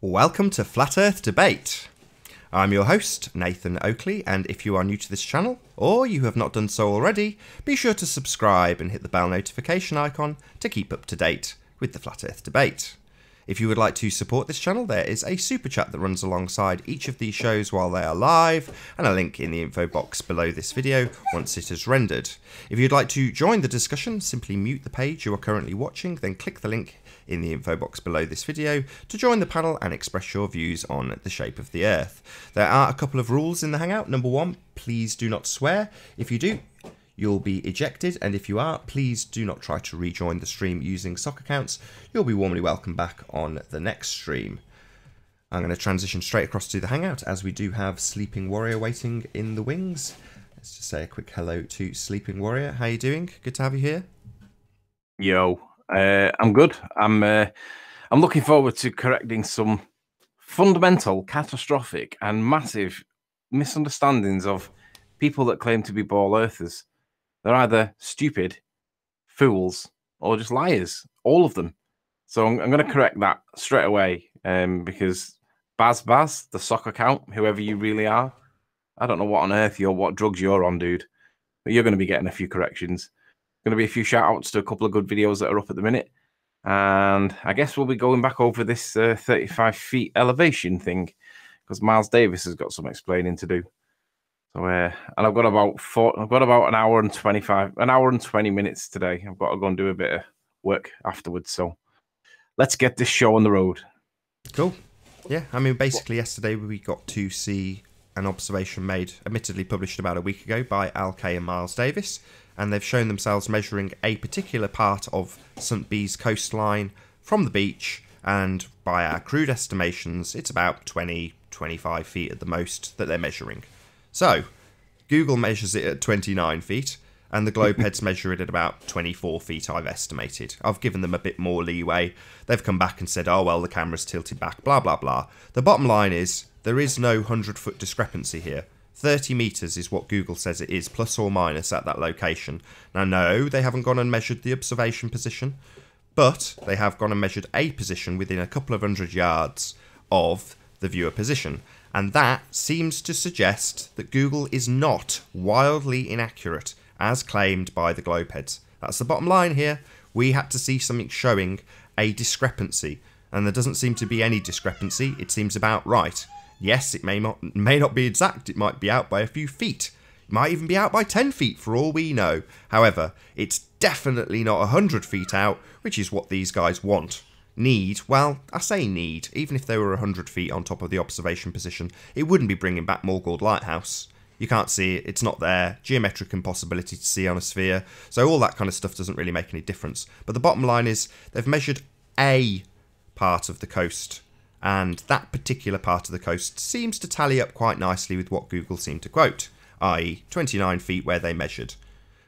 Welcome to Flat Earth Debate. I'm your host, Nathan Oakley, and if you are new to this channel, or you have not done so already, be sure to subscribe and hit the bell notification icon to keep up to date with the Flat Earth Debate. If you would like to support this channel, there is a super chat that runs alongside each of these shows while they are live, and a link in the info box below this video once it is rendered. If you'd like to join the discussion, simply mute the page you are currently watching, then click the link in the info box below this video to join the panel and express your views on the shape of the Earth. There are a couple of rules in the Hangout. Number one, please do not swear. If you do, you'll be ejected, and if you are, please do not try to rejoin the stream using sock accounts. You'll be warmly welcome back on the next stream. I'm going to transition straight across to the Hangout as we do have Sleeping Warrior waiting in the wings. Let's just say a quick hello to Sleeping Warrior. How you doing? Good to have you here. Yo, I'm good. I'm looking forward to correcting some fundamental, catastrophic, and massive misunderstandings of people that claim to be ball earthers. They're either stupid, fools, or just liars. All of them. So I'm going to correct that straight away because Baz, the sock account, whoever you really are, I don't know what on earth what drugs you're on, dude. But you're going to be getting a few corrections. Going to be a few shout outs to a couple of good videos that are up at the minute. And I guess we'll be going back over this 35 feet elevation thing because Miles Davis has got some explaining to do. So, and I've got about an hour and 20 minutes today. I've got to go and do a bit of work afterwards. So let's get this show on the road. Cool. Yeah, I mean, basically yesterday we got to see an observation made, admittedly published about a week ago by Al Kay and Miles Davis, and they've shown themselves measuring a particular part of St. Bees coastline from the beach, and by our crude estimations, it's about 20-25 feet at the most that they're measuring. So, Google measures it at 29 feet, and the globe heads measure it at about 24 feet, I've estimated. I've given them a bit more leeway. They've come back and said, oh, well, the camera's tilted back, blah, blah, blah. The bottom line is, there is no 100-foot discrepancy here. 30 metres is what Google says it is, plus or minus at that location. Now, no, they haven't gone and measured the observation position, but they have gone and measured a position within a couple of 100 yards of the viewer position. And that seems to suggest that Google is not wildly inaccurate, as claimed by the globeheads. That's the bottom line here. We had to see something showing a discrepancy, and there doesn't seem to be any discrepancy. It seems about right. Yes, it may not be exact. It might be out by a few feet. It might even be out by 10 feet for all we know. However, it's definitely not 100 feet out, which is what these guys want. Need, well, I say need, even if they were 100 feet on top of the observation position, it wouldn't be bringing back Morgold Lighthouse. You can't see it, it's not there, geometric impossibility to see on a sphere, so all that kind of stuff doesn't really make any difference. But the bottom line is, they've measured a part of the coast, and that particular part of the coast seems to tally up quite nicely with what Google seemed to quote, i.e. 29 feet where they measured.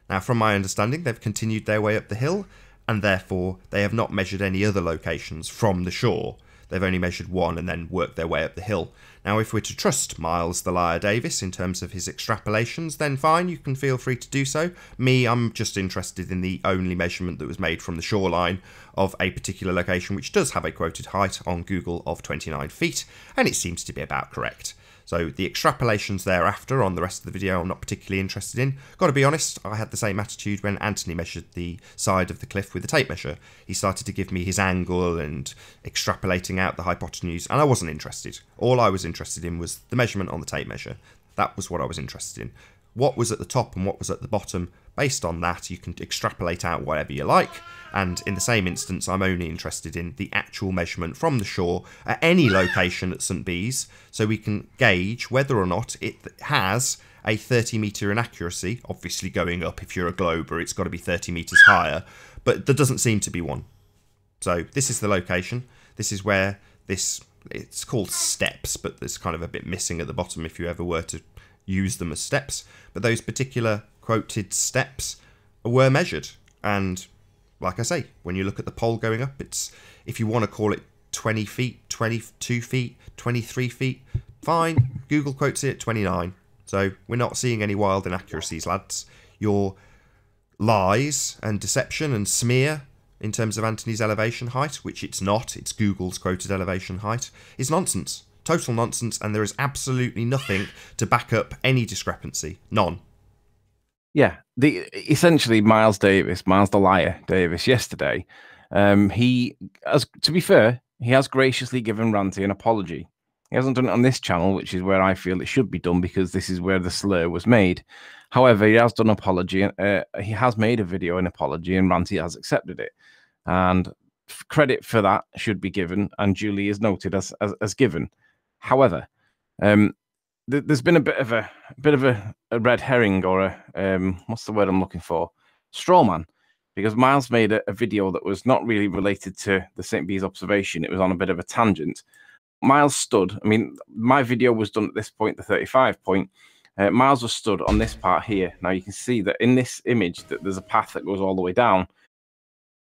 Now, from my understanding, they've continued their way up the hill, and therefore they have not measured any other locations from the shore. They've only measured one and then worked their way up the hill. Now, if we're to trust Miles the Liar Davis in terms of his extrapolations, then fine, you can feel free to do so. Me, I'm just interested in the only measurement that was made from the shoreline of a particular location, which does have a quoted height on Google of 29 feet, and it seems to be about correct. So the extrapolations thereafter on the rest of the video I'm not particularly interested in. Got to be honest, I had the same attitude when Anthony measured the side of the cliff with the tape measure. He started to give me his angle and extrapolating out the hypotenuse, and I wasn't interested. All I was interested in was the measurement on the tape measure. That was what I was interested in. What was at the top and what was at the bottom, based on that you can extrapolate out whatever you like, and in the same instance I'm only interested in the actual measurement from the shore at any location at St. Bees, so we can gauge whether or not it has a 30 metre inaccuracy. Obviously going up, if you're a glober it's got to be 30 metres higher, but there doesn't seem to be one. So this is the location, this is where this, it's called steps, but there's kind of a bit missing at the bottom if you ever were to use them as steps, but those particular quoted steps were measured, and like I say, when you look at the pole going up, it's, if you want to call it 20 feet, 22 feet, 23 feet, fine, Google quotes it at 29, so we're not seeing any wild inaccuracies, lads. Your lies and deception and smear in terms of Anthony's elevation height, which it's not, it's Google's quoted elevation height, is nonsense. Total nonsense, and there is absolutely nothing to back up any discrepancy. None. Yeah, essentially Miles the liar Davis, yesterday, he has, to be fair, he has graciously given Ranty an apology. He hasn't done it on this channel, which is where I feel it should be done, because this is where the slur was made. However, he has done an apology. He has made a video, an apology, and Ranty has accepted it. And credit for that should be given, and Julie is noted as given. However, there's been a bit of a red herring, or a what's the word I'm looking for? Straw man, because Miles made a video that was not really related to the St. Bees observation. It was on a bit of a tangent. Miles stood. I mean, my video was done at this point, the 35 point. Miles was stood on this part here. Now you can see that in this image that there's a path that goes all the way down.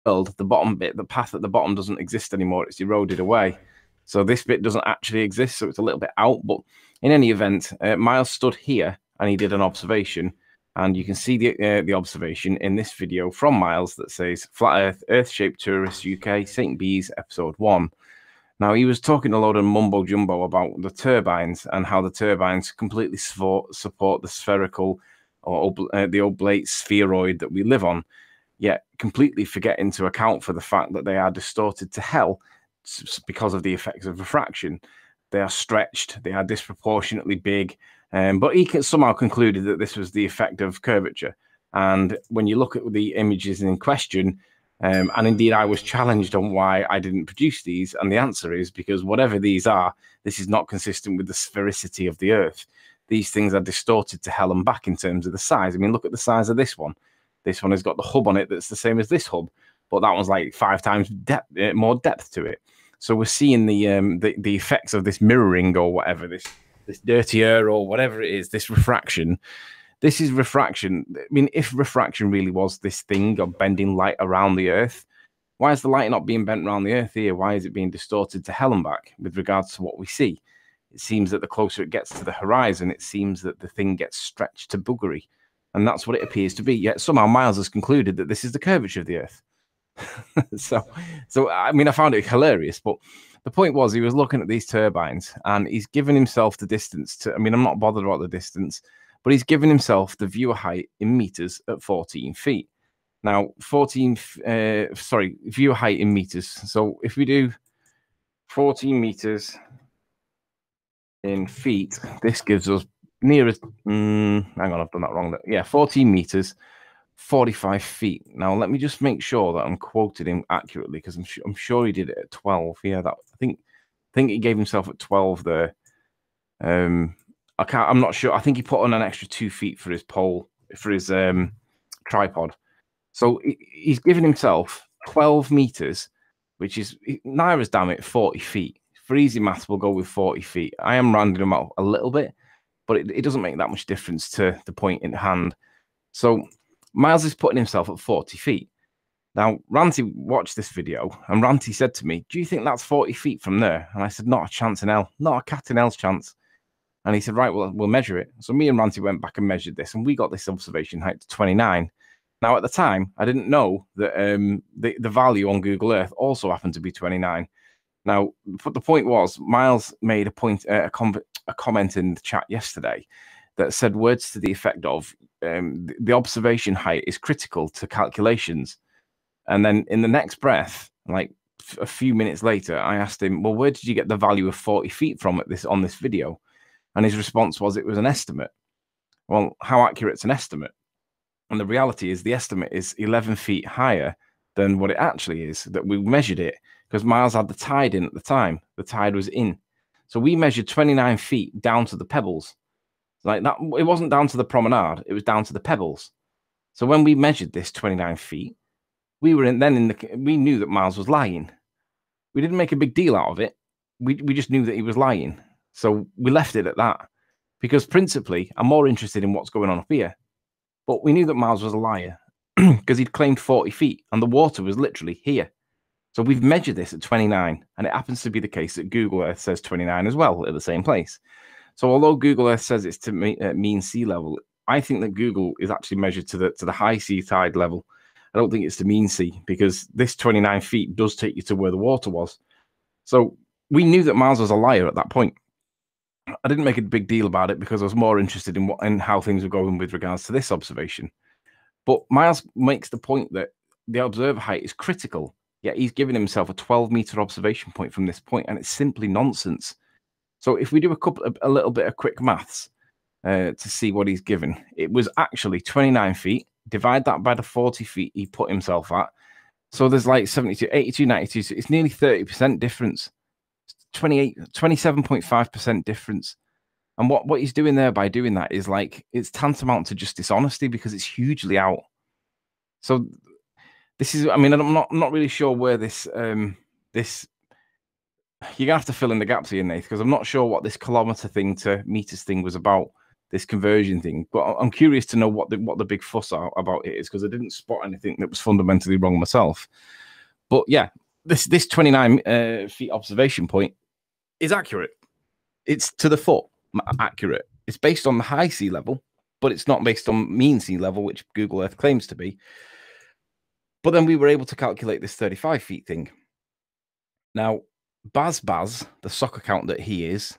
The bottom bit, the path at the bottom doesn't exist anymore. It's eroded away. So this bit doesn't actually exist. So it's a little bit out. But in any event, Miles stood here and he did an observation. And you can see the observation in this video from Miles that says Flat Earth, Earth-shaped tourists UK, St. Bees, episode 1. Now, he was talking a load of mumbo-jumbo about the turbines and how the turbines completely support the spherical or the oblate spheroid that we live on, yet completely forgetting to account for the fact that they are distorted to hell because of the effects of refraction. They are stretched, they are disproportionately big, but he somehow concluded that this was the effect of curvature. And when you look at the images in question, and indeed I was challenged on why I didn't produce these, and the answer is because whatever these are, this is not consistent with the sphericity of the Earth. These things are distorted to hell and back in terms of the size. I mean, look at the size of this one. This one has got the hub on it that's the same as this hub, but that one's like 5 times more depth to it. So we're seeing the effects of this mirroring, or whatever, this dirty air, or whatever it is, this refraction. This is refraction. I mean, if refraction really was this thing of bending light around the Earth, why is the light not being bent around the Earth here? Why is it being distorted to hell and back with regards to what we see? It seems that the closer it gets to the horizon, it seems that the thing gets stretched to buggery. And that's what it appears to be. Yet somehow Miles has concluded that this is the curvature of the Earth. So I mean, I found it hilarious. But the point was, he was looking at these turbines and he's given himself the distance to, I mean, I'm not bothered about the distance, but he's given himself the viewer height in meters at 14 feet. Now, viewer height in meters. So if we do 14 meters in feet, this gives us nearest, hang on, I've done that wrong. Yeah, 14 meters, 45 feet. Now, let me just make sure that I'm quoted him accurately, because I'm sure he did it at 12. Yeah, that I think he gave himself at 12 there. I'm not sure. I think he put on an extra 2 feet for his pole, for his tripod. So he's given himself 12 meters, which is, Naira's damn it, 40 feet. For easy maths, we'll go with 40 feet. I am rounding them out a little bit, but it doesn't make that much difference to the point in hand. So Miles is putting himself at 40 feet. Now, Ranty watched this video, and Ranty said to me, do you think that's 40 feet from there? And I said, not a chance in hell. Not a cat in hell's chance. And he said, right, well, we'll measure it. So me and Ranty went back and measured this, and we got this observation height to 29. Now, at the time, I didn't know that the value on Google Earth also happened to be 29. Now, but the point was, Miles made a comment in the chat yesterday that said words to the effect of, the observation height is critical to calculations. And then in the next breath, like a few minutes later, I asked him, well, where did you get the value of 40 feet from on this video? And his response was, it was an estimate. Well, how accurate is an estimate? And the reality is the estimate is 11 feet higher than what it actually is, that we measured it, because Miles had the tide in at the time. The tide was in. So we measured 29 feet down to the pebbles. Like that, it wasn't down to the promenade, it was down to the pebbles. So when we measured this 29 feet, we knew that Miles was lying. We didn't make a big deal out of it. We just knew that he was lying. So we left it at that, because principally, I'm more interested in what's going on up here. But we knew that Miles was a liar because he'd claimed 40 feet and the water was literally here. So we've measured this at 29, and it happens to be the case that Google Earth says 29 as well at the same place. So although Google Earth says it's to mean sea level, I think that Google is actually measured to the high sea tide level. I don't think it's the mean sea, because this 29 feet does take you to where the water was. So we knew that Miles was a liar at that point. I didn't make a big deal about it because I was more interested in how things were going with regards to this observation. But Miles makes the point that the observer height is critical, yet he's given himself a 12-meter observation point from this point, and it's simply nonsense. So if we do a little bit of quick maths to see what he's given, it was actually 29 feet. Divide that by the 40 feet he put himself at. So there's like 72, 82, 92. So it's nearly 30% difference. 27.5% difference. And what he's doing there by doing that is like, it's tantamount to just dishonesty, because it's hugely out. So this is, I mean, I'm not really sure where this this you're gonna have to fill in the gaps here, Nath, because I'm not sure what this kilometer thing to meters thing was about, this conversion thing. But I'm curious to know what the big fuss about it is, because I didn't spot anything that was fundamentally wrong myself. But yeah, this 29 feet observation point is accurate. It's to the foot accurate. It's based on the high sea level, but it's not based on mean sea level, which Google Earth claims to be. But then we were able to calculate this 35 feet thing. Now, Baz, the sock account that he is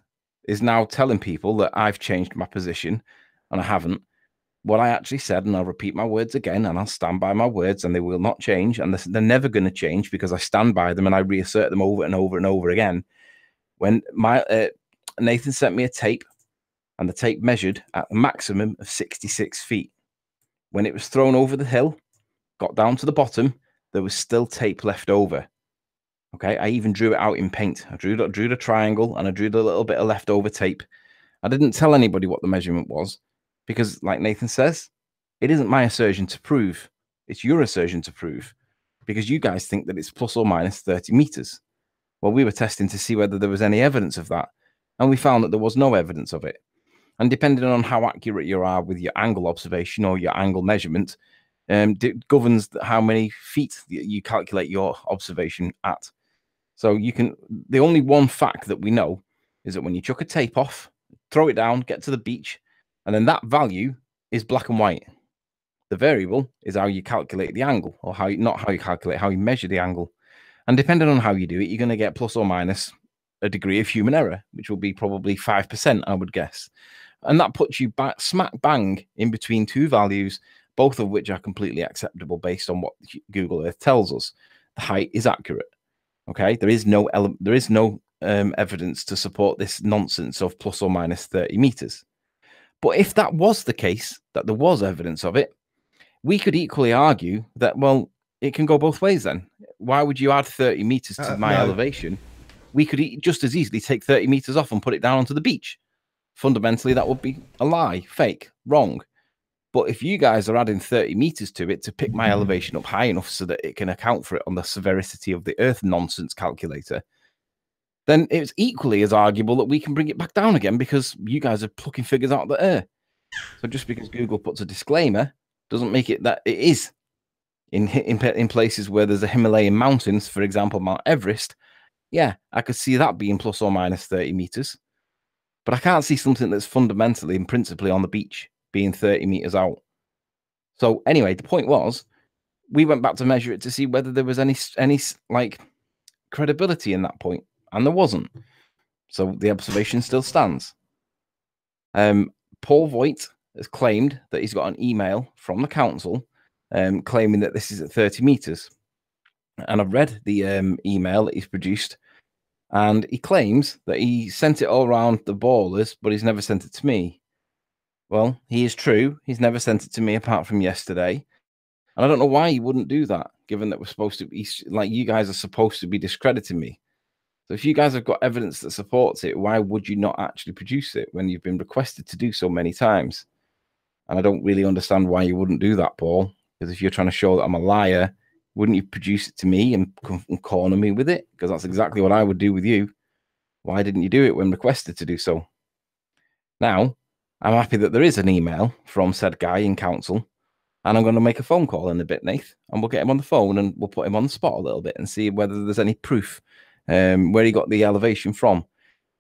now telling people that I've changed my position, and I haven't. What I actually said, and I'll repeat my words again, and I'll stand by my words, and they will not change, and they're never going to change, because I stand by them and I reassert them over and over and over again. When Nathan sent me a tape, and the tape measured at the maximum of 66 feet. When it was thrown over the hill, got down to the bottom, there was still tape left over. Okay, I even drew it out in paint. I drew the triangle, and I drew the little bit of leftover tape. I didn't tell anybody what the measurement was, because, like Nathan says, it isn't my assertion to prove. It's your assertion to prove, because you guys think that it's plus or minus 30 meters. Well, we were testing to see whether there was any evidence of that, and we found that there was no evidence of it. And depending on how accurate you are with your angle observation or your angle measurement, it governs how many feet you calculate your observation at. So the only one fact that we know is that when you chuck a tape off, throw it down, get to the beach, and then that value is black and white. The variable is how you calculate the angle, or how you measure the angle. And depending on how you do it, you're going to get plus or minus a degree of human error, which will be probably 5%, I would guess. And that puts you back smack bang in between two values, both of which are completely acceptable based on what Google Earth tells us. The height is accurate. Okay, there is no evidence to support this nonsense of plus or minus 30 meters. But if that was the case, that there was evidence of it, we could equally argue that, well, it can go both ways then. Why would you add 30 meters to my elevation? We could just as easily take 30 meters off and put it down onto the beach. Fundamentally, that would be a lie, fake, wrong. But if you guys are adding 30 meters to it to pick my elevation up high enough so that it can account for it on the severity of the Earth nonsense calculator, then it's equally as arguable that we can bring it back down again, because you guys are plucking figures out of the air. So just because Google puts a disclaimer doesn't make it that it is. In places where there's a Himalayan mountains, for example, Mount Everest, yeah, I could see that being plus or minus 30 meters. But I can't see something that's fundamentally and principally on the beach being 30 meters out. So anyway, the point was, we went back to measure it to see whether there was any like credibility in that point, and there wasn't. So the observation still stands. Paul Voigt has claimed that he's got an email from the council claiming that this is at 30 meters. And I've read the email that he's produced, and he claims that he sent it all around the ballers, but he's never sent it to me. Well, he is true. He's never sent it to me apart from yesterday. And I don't know why he wouldn't do that, given that we're supposed to be, like, you guys are supposed to be discrediting me. So if you guys have got evidence that supports it, why would you not actually produce it when you've been requested to do so many times? And I don't really understand why you wouldn't do that, Paul, because if you're trying to show that I'm a liar, wouldn't you produce it to me and corner me with it? Because that's exactly what I would do with you. Why didn't you do it when requested to do so? Now, I'm happy that there is an email from said guy in council, and I'm going to make a phone call in a bit, Nath, and we'll get him on the phone and we'll put him on the spot a little bit and see whether there's any proof where he got the elevation from.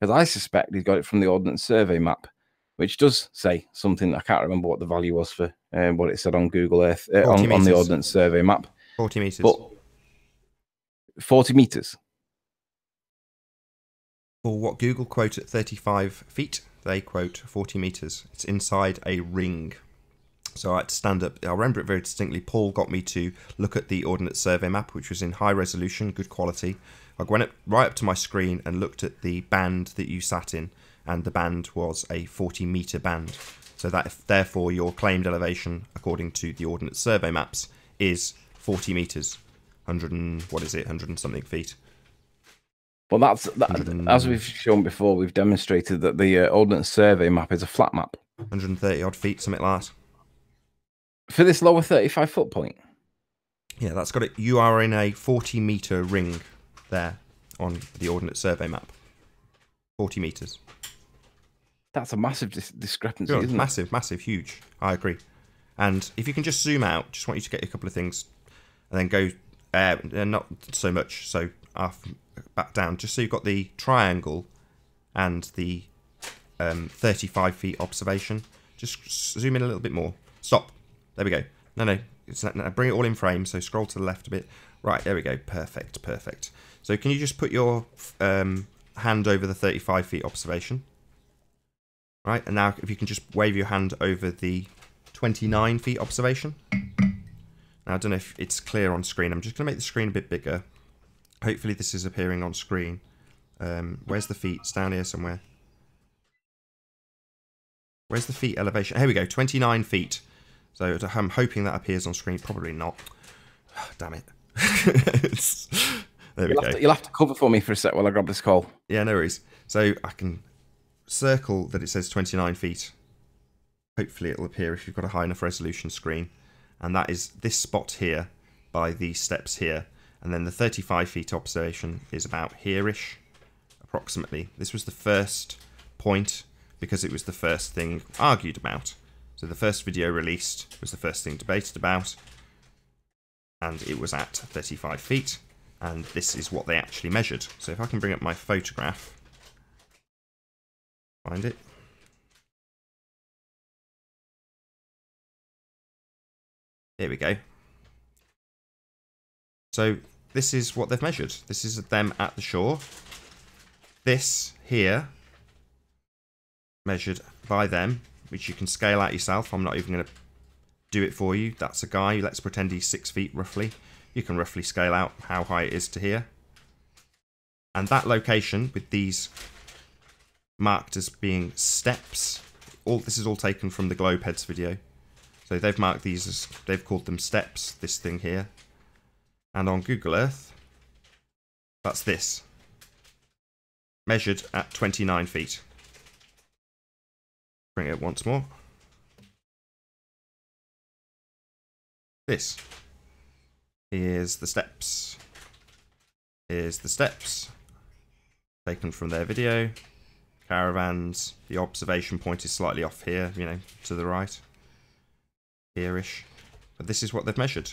Because I suspect he's got it from the Ordnance Survey map. which does say something. I can't remember what the value was for what it said on Google Earth, 40 on the meters. Ordnance Survey map. 40 meters. But 40 meters. For what Google quote at 35 feet, they quote 40 meters. It's inside a ring. So I had to stand up. I remember it very distinctly. Paul got me to look at the Ordnance Survey map, which was in high resolution, good quality. I went up, right up to my screen and looked at the band that you sat in, and the band was a 40-metre band. So that, therefore, your claimed elevation, according to the Ordnance Survey maps, is 40 metres. 100 and, what is it, 100 and something feet. Well, as we've shown before, we've demonstrated that the Ordnance Survey map is a flat map. 130 odd feet, something like that. For this lower 35-foot point? Yeah, that's got it. You are in a 40-metre ring there on the Ordnance Survey map. 40 metres. That's a massive discrepancy, Sure, isn't it? massive, massive, huge. I agree. And if you can just zoom out, just want you to get a couple of things, and then go, not so much, so back down, just so you've got the triangle and the 35 feet observation. Just zoom in a little bit more. Stop. There we go. No, no, bring it all in frame, so scroll to the left a bit. Right, there we go. Perfect, perfect. So can you just put your hand over the 35 feet observation? Right, and now if you can just wave your hand over the 29 feet observation. Now, I don't know if it's clear on screen. I'm just going to make the screen a bit bigger. Hopefully this is appearing on screen. Where's the feet? It's down here somewhere. Where's the feet elevation? Here we go, 29 feet. So I'm hoping that appears on screen. Probably not. Damn it. There we go. You'll have to cover for me for a sec while I grab this call. Yeah, no worries. So I can circle that it says 29 feet. Hopefully it'll appear if you've got a high enough resolution screen. And that is this spot here by these steps here. And then the 35 feet observation is about here-ish, approximately. This was the first point because it was the first thing argued about. So the first video released was the first thing debated about. And it was at 35 feet. And this is what they actually measured. So if I can bring up my photograph. Find it. Here we go. So this is what they've measured. This is them at the shore. This here, measured by them, which you can scale out yourself. I'm not even going to do it for you. That's a guy. Let's pretend he's 6 feet roughly. You can roughly scale out how high it is to here. And that location with these marked as being steps. This is all taken from the Globeheads video. So they've marked these as, they've called them steps, this thing here. And on Google Earth, that's this. Measured at 29 feet. Bring it up once more. This. Here's the steps. Here's the steps. Taken from their video. Caravans. The observation point is slightly off here, you know, to the right. Here-ish. But this is what they've measured.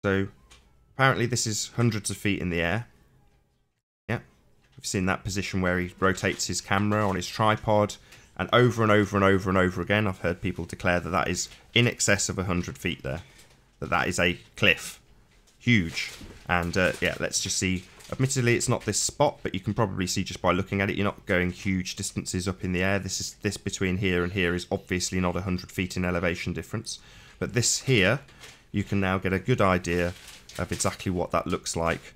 So, apparently this is hundreds of feet in the air. Yeah. We've seen that position where he rotates his camera on his tripod. And over and over and over and over again, I've heard people declare that that is in excess of 100 feet there. That is a cliff. Huge. And yeah, let's just see. Admittedly, it's not this spot, but you can probably see just by looking at it, you're not going huge distances up in the air. This between here and here is obviously not 100 feet in elevation difference. But this here, you can now get a good idea of exactly what that looks like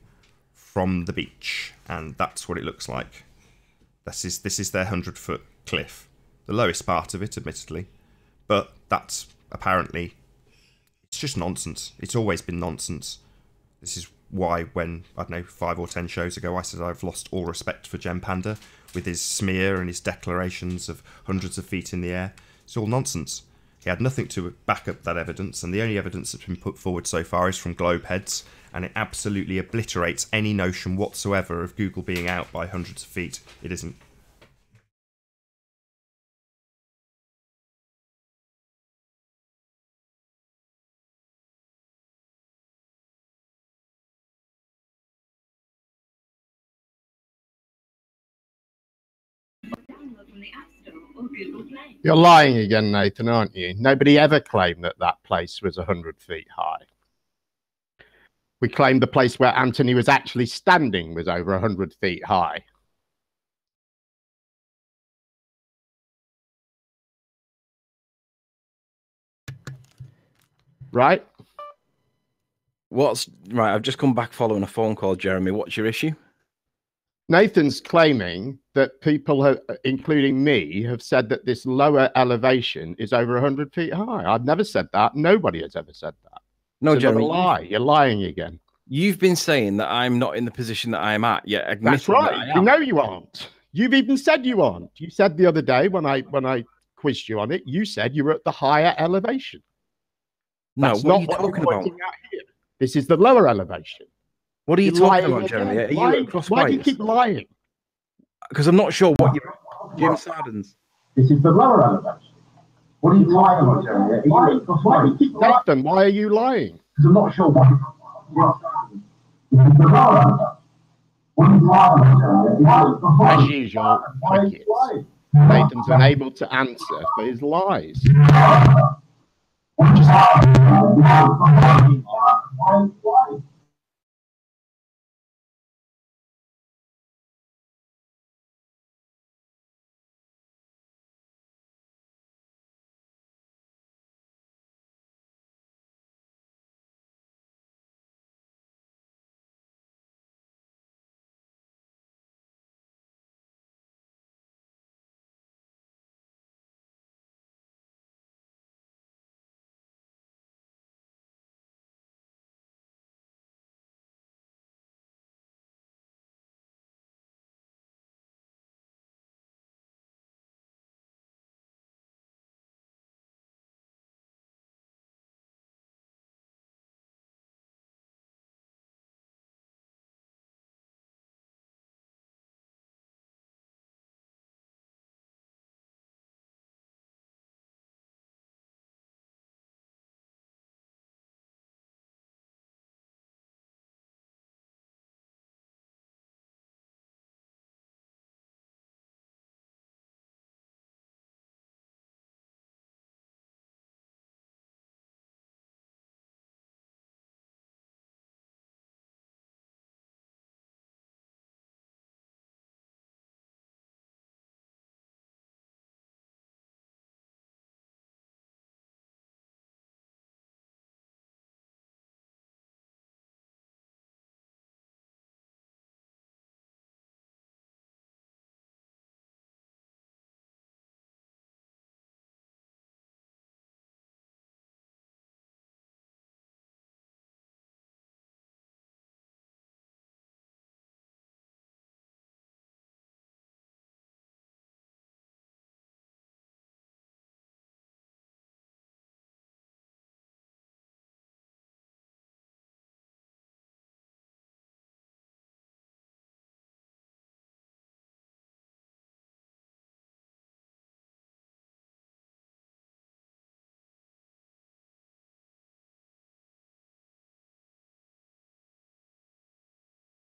from the beach. And that's what it looks like. This is their 100-foot cliff. The lowest part of it, admittedly. But that's apparently... It's just nonsense. It's always been nonsense. This is why when, I don't know, 5 or 10 shows ago, I said I've lost all respect for Jem Panda with his smear and his declarations of hundreds of feet in the air. It's all nonsense. He had nothing to back up that evidence, and the only evidence that's been put forward so far is from Globeheads, and it absolutely obliterates any notion whatsoever of Google being out by hundreds of feet. It isn't. You're lying again, Nathan, aren't you? Nobody ever claimed that that place was 100 feet high. We claimed the place where Anthony was actually standing was over 100 feet high. Right? Right, I've just come back following a phone call, Jeremy. What's your issue? Nathan's claiming that people, have, including me, have said that this lower elevation is over 100 feet high. I've never said that. Nobody has ever said that. No, it's Jeremy. Another lie. You're lying again. You've been saying that I'm not in the position that I'm at, yet admitting That's right. that I am. You know you aren't. You've even said you aren't. You said the other day when I quizzed you on it, you said you were at the higher elevation. No, That's what not are you talking about? Here. This is the lower elevation. What are you talking about, Jeremy? Are you across Why do you keep lying? Because I'm not sure what you're... Jim Sardens. This is the lower elevation. What are you lying about, Jeremy? Why do you keep Nathan, why are you lying? Because I'm not sure what... This is the lower elevation. What are you lying about, Jeremy? As usual, crickets. Nathan's unable to answer for his lies.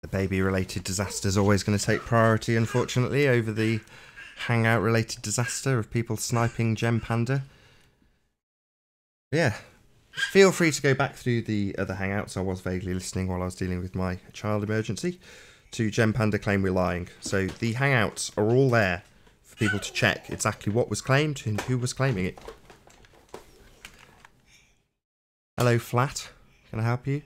The baby-related disaster is always going to take priority, unfortunately, over the hangout-related disaster of people sniping Gem Panda. Yeah, feel free to go back through the other hangouts. I was vaguely listening while I was dealing with my child emergency to Gem Panda claim we're lying. So the hangouts are all there for people to check exactly what was claimed and who was claiming it. Hello, Flat. Can I help you?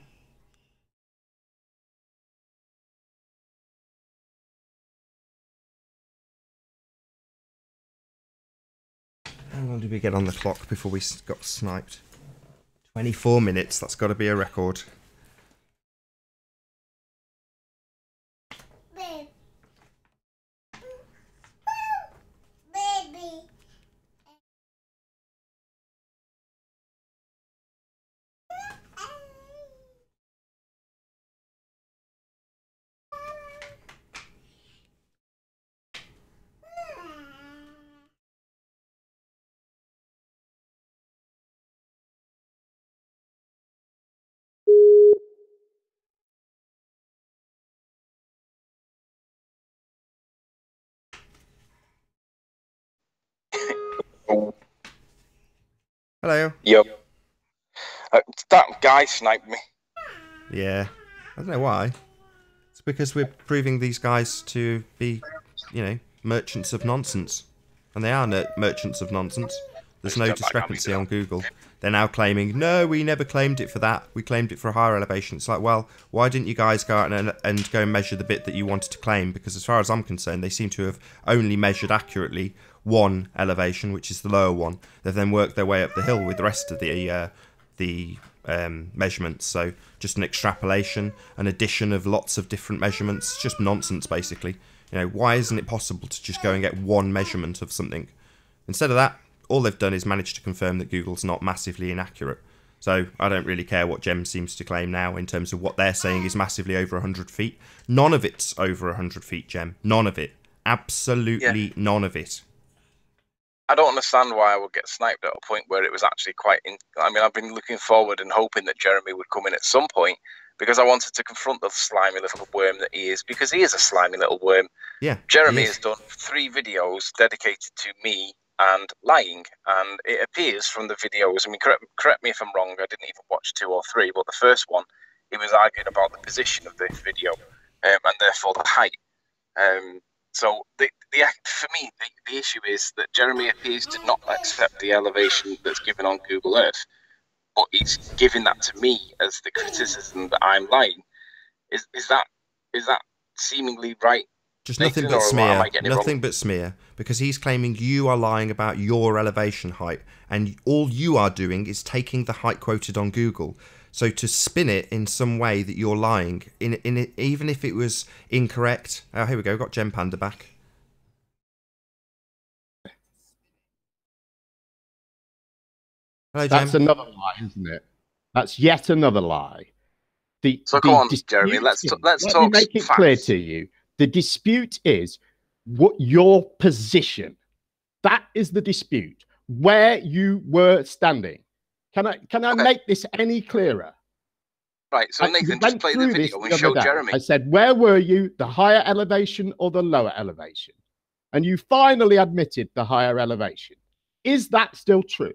How long did we get on the clock before we got sniped? 24 minutes, that's got to be a record. Hello. Yo. That guy sniped me. Yeah. I don't know why. It's because we're proving these guys to be, you know, merchants of nonsense. And they are merchants of nonsense. There's no discrepancy on Google. They're now claiming, no, we never claimed it for that. We claimed it for a higher elevation. It's like, well, why didn't you guys go out and go and measure the bit that you wanted to claim? Because as far as I'm concerned, they seem to have only measured accurately one elevation, which is the lower one. They've then worked their way up the hill with the rest of the measurements. So just an extrapolation, an addition of lots of different measurements. It's just nonsense, basically. You know, why isn't it possible to just go and get one measurement of something? Instead of that, all they've done is manage to confirm that Google's not massively inaccurate. So I don't really care what Gem seems to claim now in terms of what they're saying is massively over 100 feet. None of it's over 100 feet, Gem. None of it. Absolutely none of it. I don't understand why I would get sniped at a point where it was actually quite... I mean, I've been looking forward and hoping that Jeremy would come in at some point because I wanted to confront the slimy little worm that he is, because he is a slimy little worm. Yeah. Jeremy has done 3 videos dedicated to me and lying, and it appears from the videos, I mean, correct me if I'm wrong, I didn't even watch 2 or 3, but the first one, he was arguing about the position of this video, and therefore the height. So for me, the issue is that Jeremy appears to not accept the elevation that's given on Google Earth, but he's giving that to me as the criticism that I'm lying. Is that seemingly right? Just nothing but smear. Nothing but smear. Because he's claiming you are lying about your elevation height. And all you are doing is taking the height quoted on Google. So to spin it in some way that you're lying, even if it was incorrect. Oh, here we go. Got Gem Panda back. Hello, Gem. That's another lie, isn't it? That's yet another lie. So go on, Jeremy. Let's talk. Let me make it clear to you. The dispute is what your position. That is the dispute. Where you were standing. Can I make this any clearer? Right. So Nathan, just play the video and show Jeremy. I said, where were you? The higher elevation or the lower elevation? And you finally admitted the higher elevation. Is that still true?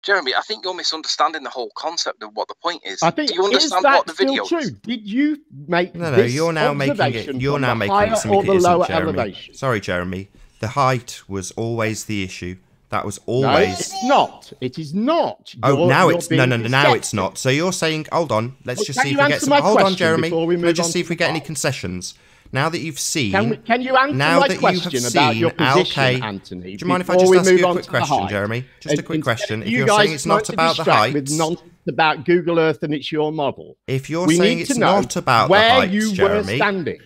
Jeremy, I think you're misunderstanding the whole concept of what the point is. I think, do you understand what the video is? Did you make No, you're now making it. You're now making something it isn't, Jeremy. Elevation? Sorry, Jeremy. The height was always the issue. That was always. No, it's not. It is not. Now it's no. Now it's not. So you're saying, hold on. Let's just see if we get some. Hold on, Jeremy. Let's just see if we get any concessions. Now that you've seen, can you answer my question about your position, Anthony? Do you mind if I just ask you a quick question, Jeremy? Just a quick question. If you're saying it's not about the heights, about Google Earth and it's your model. If you're saying it's not about the heights, Jeremy, standing.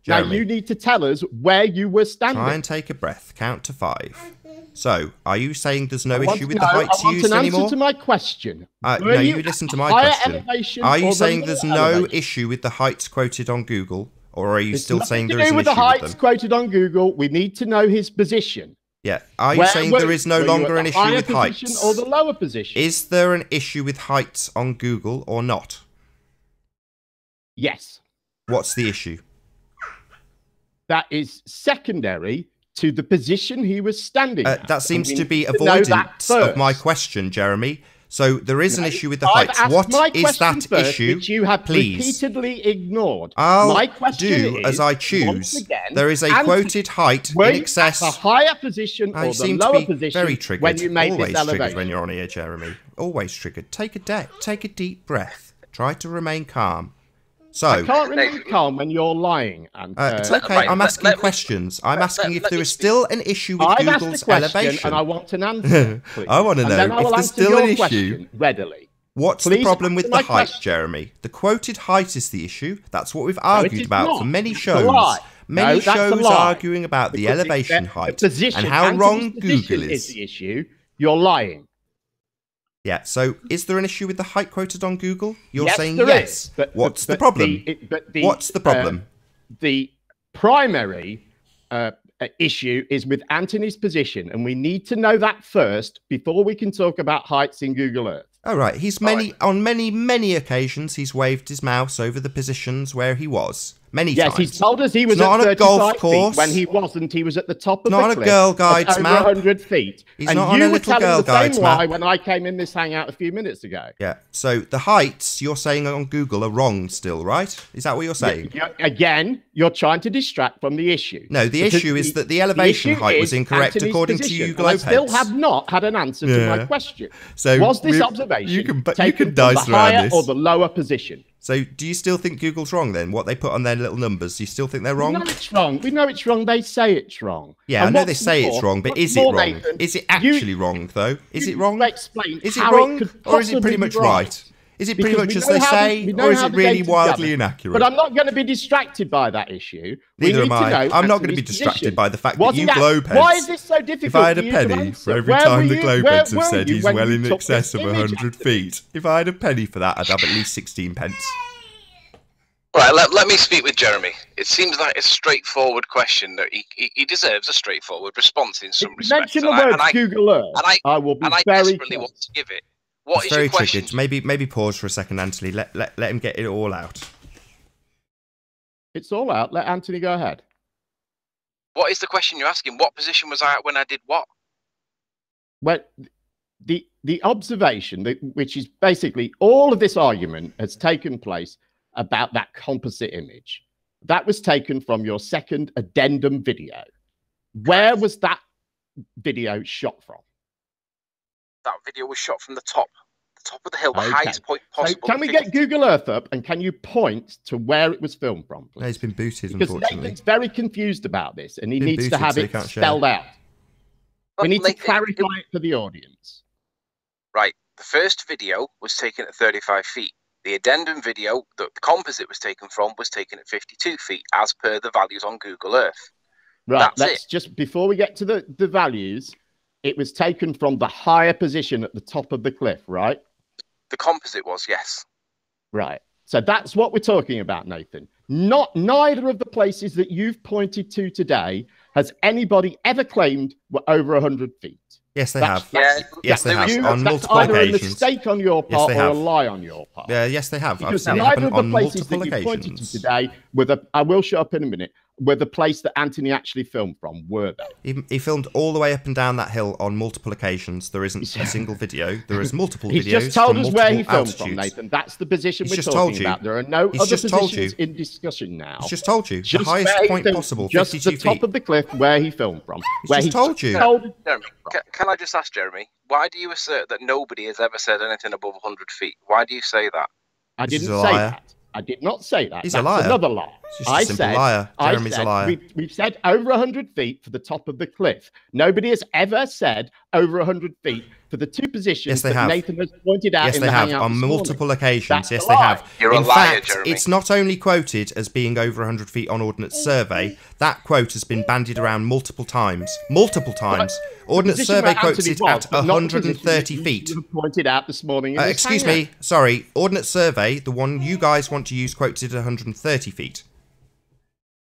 Now you need to tell us where you were standing. Try and take a breath. Count to 5. So, are you saying there's no issue with the heights used anymore? I want an answer to my question. No, you listen to my question. Are you saying there's no issue with the heights quoted on Google? Or are you still saying there is an issue with them? The heights quoted on Google, we need to know his position. Yeah. Are you saying there is no longer an issue with heights? Or the lower position? Is there an issue with heights on Google or not? Yes. What's the issue? That is secondary to the position he was standing at. That seems to be avoidance of my question, Jeremy. So there is an issue with the heights. What is that issue? Which you have repeatedly ignored. I'll do as I choose. There is a quoted height in excess. A higher position or the lower position very triggered. When you made Always this elevation. Triggered when you're on here, Jeremy. Always triggered. Take a deep breath. Try to remain calm. So I can't remain calm when you're lying. And, it's okay. I'm asking questions. I'm asking if there is still an issue with Google's elevation. And I want an answer. I want to know if there's still an issue. Readily. What's the problem with the height, Jeremy? The quoted height is the issue. That's what we've argued about for many shows. Many shows arguing about the elevation height and how wrong Google is. The issue. You're lying. Yeah, so is there an issue with the height quoted on Google? You're yes, saying there yes. Is, but, what's the problem? What's the problem? The primary issue is with Anthony's position, and we need to know that first before we can talk about heights in Google Earth. All right, on many occasions he's waved his mouse over the positions where he was. Many Yes, times. he's told us he was not at on a golf 35 course. feet when he wasn't. He was at the top of Not the on a cliff. Girl Guides over map. 100 feet. He's and not on you a were little telling Girl the Guides same lie map. when I came in this hangout a few minutes ago. Yeah. So the heights you're saying on Google are wrong still, right? Is that what you're saying? Again, you're trying to distract from the issue. No, the issue is that the elevation issue height was is incorrect Anthony's according position, to you and I still globeheads. have not had an answer to my question. So was this observation taken from the higher or the lower position? So do you still think Google's wrong then? What they put on their little numbers, do you still think they're wrong? We know it's wrong. We know it's wrong. They say it's wrong. Yeah, And I know they what's say more- it's wrong, but what's is it more, wrong? Nathan, Is it actually wrong though? Is it wrong? Explain Is it how wrong, could or is it pretty possibly much be right? Is it pretty Because much we as know they how say, we know or is how it the really data's wildly gathered. inaccurate? But I'm not going to be distracted by that issue. Neither am I. I'm not going to be distracted by the fact that you globeheads. Why is this so difficult? If I had a for you to penny answer? for every Where time were the you- globeheads where have were said you he's when well you in took excess this of image, 100 Anthony? feet, if I had a penny for that, I'd have at least 16 pence. Right, let me speak with Jeremy. It seems like a straightforward question that he deserves a straightforward response in some respects. Mention the words Google Earth. I will be I very desperately careful. want to give it. What It's is very your question? triggered. Maybe pause for a second, Anthony. Let him get it all out. It's all out. Let Anthony go ahead. What is the question you're asking? What position was I at when I did what? Well, the observation, which is basically all of this argument has taken place about that composite image. That was taken from your second addendum video. Where was that video shot from? That video was shot from the top of the hill, the highest point possible. So can we get Google Earth up and can you point to where it was filmed from, please? No, it's been booted, Because unfortunately. Nathan's very confused about this and he Been needs to booted, have so it he can't share. spelled out. We need to Nathan, clarify it for the audience. Right, the first video was taken at 35 feet. The addendum video that the composite was taken from was taken at 52 feet, as per the values on Google Earth. Right, That's let's it. just, before we get to the values, it was taken from the higher position at the top of the cliff, right? The composite was, yes. Right. So that's what we're talking about, Nathan. Neither of the places that you've pointed to today has anybody ever claimed were over 100 feet. Yes, they have. Yes, they have. You, On that's multiple either occasions. a mistake on your Yes, part they or a have. lie on your part. Yes, they have. I've Because seen it neither happen of the on places multiple that you pointed to occasions. today I will show up in a minute, were the place that Anthony actually filmed from, were they? He filmed all the way up and down that hill on multiple occasions. There isn't a single video. There is multiple He's videos just told from us where he multiple filmed from, altitudes. Nathan. That's the position He's we're just talking told you. about. There are no He's other just told positions you. in discussion now. He's just told you. The Just highest where he point filmed, possible, just 52 the top feet. of the cliff where he filmed from. He's Where just told you. Jeremy, can I just ask Jeremy, why do you assert that nobody has ever said anything above 100 feet? Why do you say that? I This is didn't a say liar. that. I did not say that. He's a That's liar. another lie. He's just a simple liar. Jeremy's a liar. We've said over 100 feet for the top of the cliff. Nobody has ever said over 100 feet for the two positions Yes, they that have. Nathan has pointed out Yes, in they the have. hangout On this morning. multiple occasions. That's Yes, a they lie. have. You're a In liar, fact, Jeremy. it's not only quoted as being over 100 feet on Ordnance Survey. That quote has been bandied around multiple times. Multiple times. Ordnance Position Survey where quotes Anthony it was, at but not the position 130 that feet. you have pointed out this morning. In this Excuse hangout. me. Sorry. Ordnance Survey, the one you guys want to use, quotes it at 130 feet.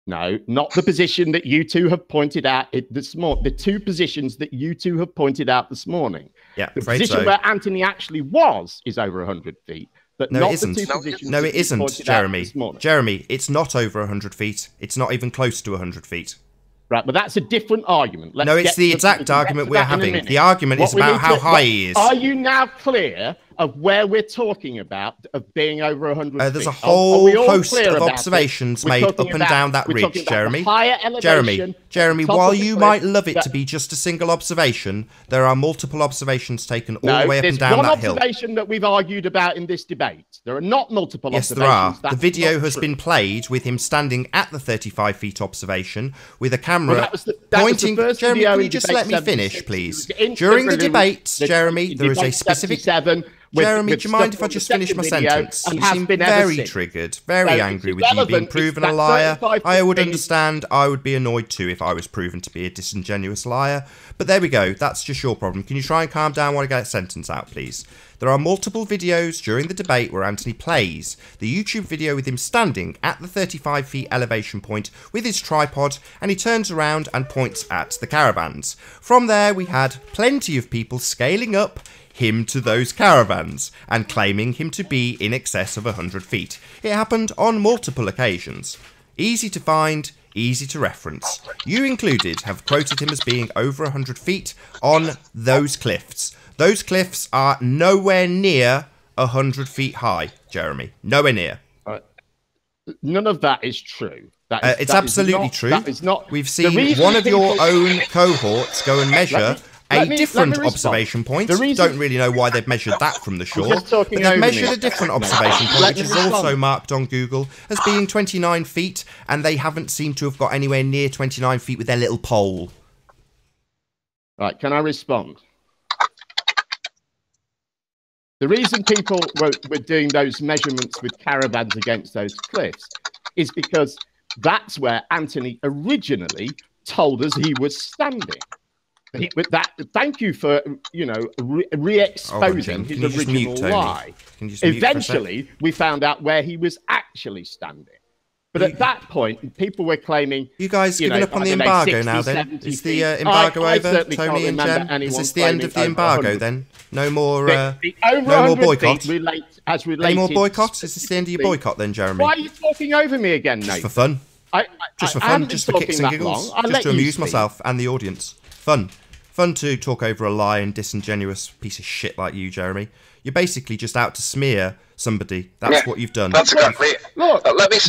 No, not the position that you two have pointed out this morning. The two positions that you two have pointed out this morning. Yeah, The afraid position so. where Anthony actually was is over 100 feet. But No, not it isn't. The two positions No, that it you isn't, pointed out Jeremy. this morning. Jeremy, it's not over 100 feet. It's not even close to 100 feet. Right, but that's a different argument. Let's No, it's get the to- exact we can get argument to we're that in a having. minute. The argument is What we about need how to- high he is. Are you now clear of where we're talking about of being over 100 feet? There's a Are whole we all host clear of about it? observations We're made talking up and about- down that we're ridge, talking about the Jeremy. higher elevation, Jeremy, top while of the you cliff, might love it that- to be just a single observation, there are multiple observations taken all No, the way up there's and down one that hill. observation that we've argued about in this debate. There are not multiple Yes, there observations. are. The That's video not has true. been played with him standing at the 35 feet observation with a camera Well, that was the pointing. first Jeremy, video can in you just debate let me 76. finish, please? It was During the interview- debates, the- Jeremy, there is a debate specific. 77 Jeremy, with do you mind stuff if I from just the finish my second video sentence? and You has seem been ever very since. triggered, very So angry it's with you being irrelevant. proven It's a that liar. 35 I would feet. understand. I would be annoyed too if I was proven to be a disingenuous liar. But there we go. That's just your problem. Can you try and calm down while I get a sentence out, please? There are multiple videos during the debate where Anthony plays the YouTube video with him standing at the 35 feet elevation point with his tripod, and he turns around and points at the caravans. From there, we had plenty of people scaling up him to those caravans and claiming him to be in excess of 100 feet. It happened on multiple occasions. Easy to find, easy to reference. You included have quoted him as being over 100 feet on those cliffs. Those cliffs are nowhere near 100 feet high, Jeremy. Nowhere near. None of that is true. It's absolutely true. That is not. We've seen one of your own cohorts go and measure a different observation point. Don't really know why they've measured that from the shore. But they've measured a different observation point, which is also marked on Google as being 29 feet, and they haven't seemed to have got anywhere near 29 feet with their little pole. Right, can I respond? The reason people were doing those measurements with caravans against those cliffs is because that's where Anthony originally told us he was standing. Thank you for, you know, re-exposing his original lie. Eventually, we found out where he was actually standing. But at that point, people were claiming... You guys giving up on the embargo now, then? Is the embargo over, Tony and Jem? Is this the end of the embargo, then? No more boycott? Any more boycott? Is this the end of your boycott, then, Jeremy? Why are you talking over me again, Nathan? Just for fun. Just for fun, just for kicks and giggles. Just to amuse myself and the audience. Fun. Fun to talk over a lie and disingenuous piece of shit like you, Jeremy. You're basically just out to smear somebody. That's what you've done. That's exactly it. Look, let me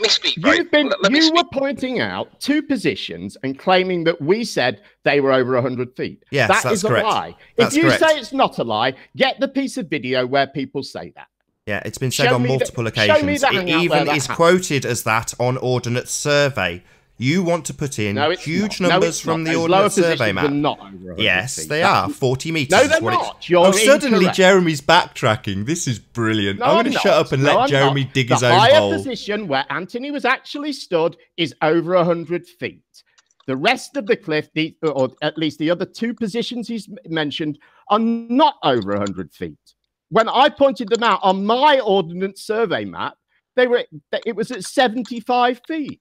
speak. You were pointing out two positions and claiming that we said they were over 100 feet. Yes, that is correct. A lie. That's if you correct. say it's not a lie, get the piece of video where people say that. Yeah, it's been said on multiple occasions. It even is quoted as that on Ordnance Survey. You want to put in huge numbers from the Ordnance Survey map. Yes, they are. 40 metres. No, they're not. Suddenly Jeremy's backtracking. This is brilliant. I'm going to shut up and let Jeremy dig his own hole. The higher position where Anthony was actually stood is over 100 feet. The rest of the cliff, or at least the other two positions he's mentioned, are not over 100 feet. When I pointed them out on my Ordnance Survey map, it was at 75 feet.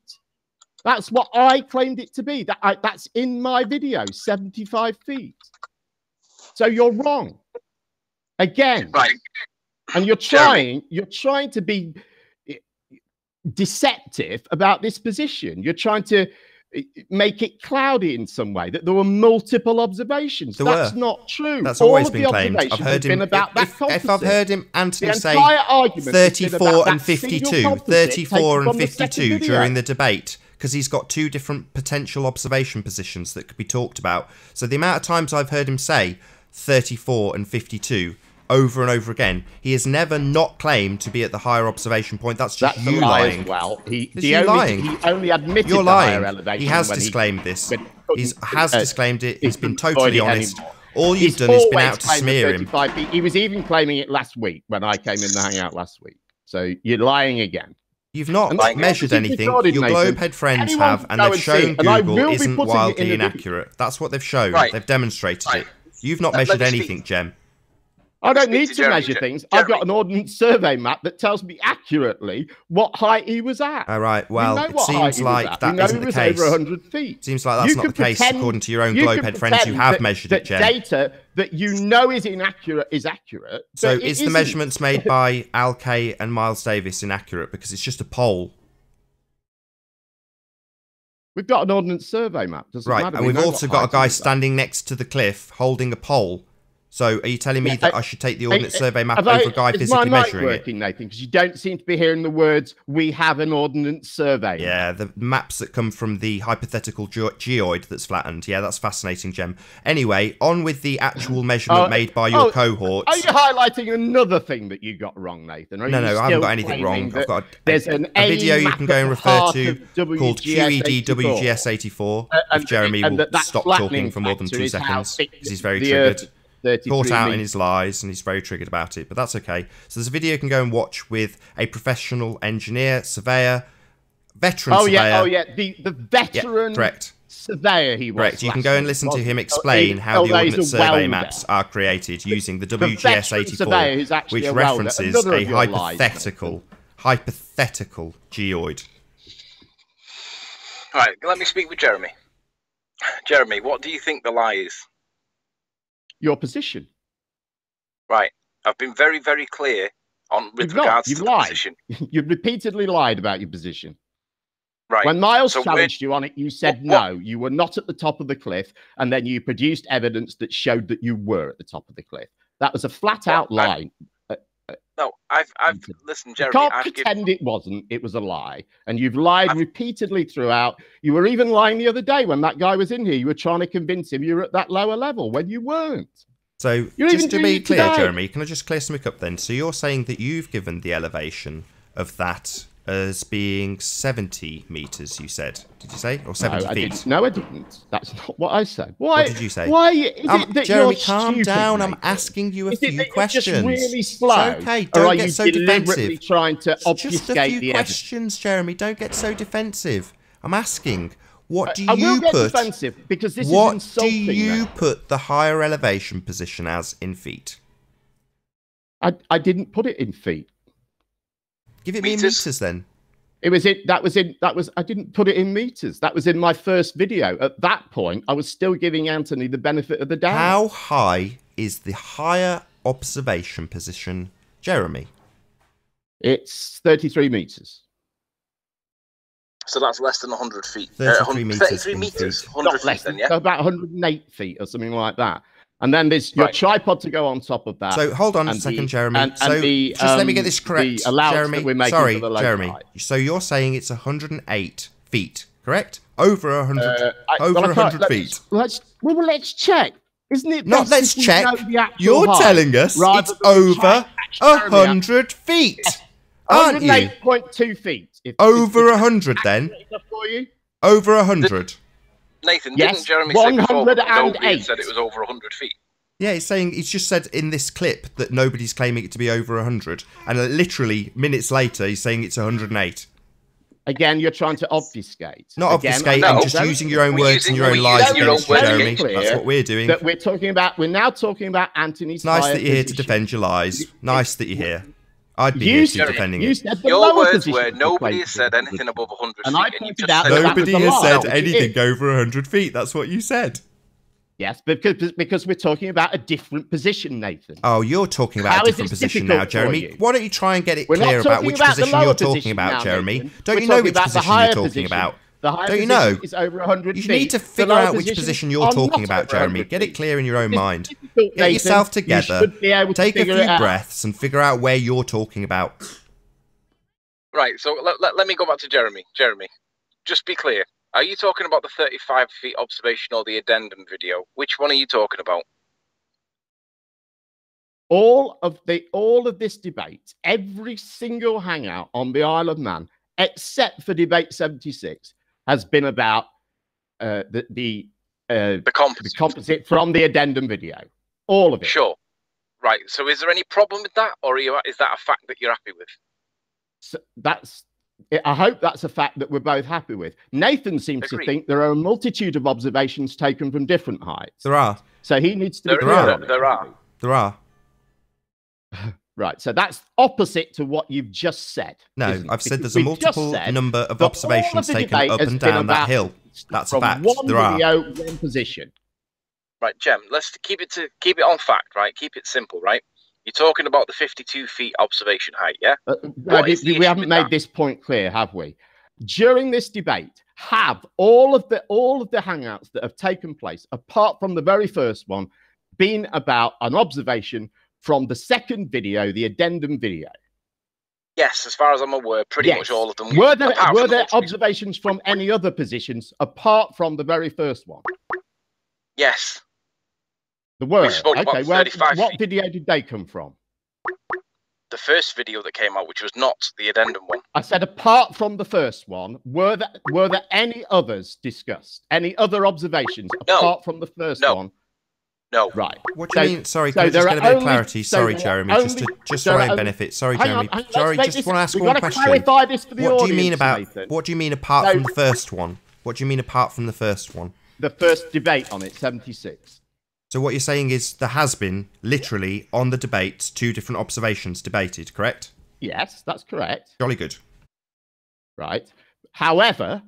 That's what I claimed it to be. That's in my video, 75 feet. So you're wrong. Again. Right. And you're trying to be deceptive about this position. You're trying to make it cloudy in some way, that there were multiple observations. That's not true. That's always been claimed. I've heard him, if I've heard him, Anthony, say 34 and 52, 34 and 52 during the debate, because he's got two different potential observation positions that could be talked about. So the amount of times I've heard him say 34 and 52 over and over again, he has never not claimed to be at the higher observation point. That's just you lying. Well, he only admitted You're the higher lying. elevation. He has disclaimed this. He has disclaimed it. He's been totally honest. All you've done is been out to smear him. He was even claiming it last week when I came in the hangout last week. So you're lying again. You've not measured anything. Your Globehead friends have, and they've shown Google isn't wildly inaccurate. That's what they've shown. They've demonstrated it. You've not measured anything, Jem. I don't need to measure things. I've got an Ordnance Survey map that tells me accurately what height he was at. All right. Well, it seems like that isn't the case. Over 100 feet. Seems like that's not the case, according to your own Globehead friends who have measured it, Jem. Data that you know is inaccurate is accurate. So is the measurements made by Al Kay and Miles Davis inaccurate because it's just a poll? We've got an Ordnance Survey map. Right, and we've also got a guy standing next to the cliff holding a pole. So are you telling me that I should take the Ordnance Survey map over a guy physically measuring it? Nathan, because you don't seem to be hearing the words, we have an Ordnance Survey. Yeah, the maps that come from the hypothetical geoid that's flattened. Yeah, that's fascinating, Jem. Anyway, on with the actual measurement made by your cohorts. Are you highlighting another thing that you got wrong, Nathan? No, I haven't got anything wrong. I've got a video you can go and refer to called QED WGS84. If Jeremy will stop talking for more than 2 seconds, because he's very triggered. Caught out in his lies, and he's very triggered about it, but that's okay. So there's a video you can go and watch with a professional engineer, surveyor, veteran surveyor. The veteran surveyor he was. Correct. You can go and listen to him explain how the Ordnance Survey maps are created using the WGS84, which references a hypothetical geoid. All right, let me speak with Jeremy. Jeremy, what do you think the lie is? Your position. Right. I've been very, very clear with regards to the position. You've repeatedly lied about your position. Right. When Miles So challenged you on it, you said no, you were not at the top of the cliff, and then you produced evidence that showed that you were at the top of the cliff. That was a flat-out lie. No, I've listen, Jeremy. You can't pretend it wasn't. It was a lie, and you've lied repeatedly throughout. You were even lying the other day when that guy was in here. You were trying to convince him you were at that lower level when you weren't. So, just to be clear, Jeremy, can I just clear something up then? So you're saying that you've given the elevation of that as being 70 meters, you said. Did you say? Or 70 feet? No, I didn't. That's not what I said. Why, what did you say? Why is it that Jeremy, you're calm stupid, down. Nathan? I'm asking you a is few it questions. You're just really slow? It's okay, or don't are get you so deliberately defensive. trying to obfuscate Just a few the questions, Jeremy. Don't get so defensive. I'm asking, what do I will you get put... defensive because this is what insulting. do you now. put the higher elevation position as in feet? I didn't put it in feet. Give it me in meters then. I didn't put it in meters. That was in my first video. At that point, I was still giving Anthony the benefit of the doubt. How high is the higher observation position, Jeremy? It's 33 meters. So that's less than 100 feet. 33 meters. 33 meters. 100 Not feet less then, than, yeah? about 108 feet or something like that. And then there's your tripod to go on top of that. So hold on a second, Jeremy. Just let me get this correct, Jeremy. Sorry, Jeremy. Height. So you're saying it's 108 feet, correct? Over 100. Over 100 feet. Let's check. Isn't it? Not let's check. You're telling us it's over 100 feet, aren't you? 108.2 feet. Over 100 then. For you? Over 100. Nathan, yes, didn't Jeremy say before that 108 said it was over 100 feet? Yeah, he's just said in this clip that nobody's claiming it to be over 100, and literally minutes later he's saying it's 108. Again, you're trying to obfuscate. Not obfuscate, I'm just using your own words and your own lies against you, Jeremy. That's what we're doing. That we're now talking about Anthony's. It's nice that you're here to defend your lies. Nice that you're here. I'd be here to defending it. Your words were nobody has said anything above 100 feet. And I pointed out that nobody has said anything over 100 feet. That's what you said. Yes, because we're talking about a different position, Nathan. Oh, you're talking about a different position now, Jeremy. Why don't you try and get it clear about which position you're talking about, Jeremy? Don't you know which position you're talking about? Don't you know? Is over 100 you feet. need to figure out which position you're talking about, Jeremy. Get it clear in your own mind. Get yourself together. Take a few breaths and figure out where you're talking about. Right, so let me go back to Jeremy. Jeremy, just be clear. Are you talking about the 35 feet observation or the addendum video? Which one are you talking about? All of this debate, every single hangout on the Isle of Man, except for debate 76, has been about the composite from the addendum video. All of it. Sure. Right. So is there any problem with that, or is that a fact that you're happy with? So I hope that's a fact that we're both happy with. Nathan seems to think there are a multitude of observations taken from different heights. There are. So he needs to be clear on it. There are. Right, so that's opposite to what you've just said. No, I've said there's a multiple number of observations taken up and down that hill. That's a fact. There are. One position. Right, Jem, let's keep it on fact, right? Keep it simple, right? You're talking about the 52 feet observation height, yeah? We haven't made this point clear, have we? During this debate, have all of the hangouts that have taken place, apart from the very first one, been about an observation from the second video, the addendum video? Yes, as far as I'm aware, pretty much all of them. Were there observations from any other positions apart from the very first one? Yes. There were. Okay, what video did they come from? The first video that came out, which was not the addendum one. I said apart from the first one, were there any others discussed? Any other observations apart from the first one? No. Right. What do you mean? Sorry, can I just get a bit of clarity? Sorry, Jeremy, just for my own benefit. Sorry, Jeremy. Sorry, just want to ask one question. Clarify this for the what audience, do you mean about? Nathan. What do you mean apart from the first one? What do you mean apart from the first one? The first debate on it, 76. So what you're saying is there has been literally on the debate 2 different observations debated, correct? Yes, that's correct. Jolly good. Right. However,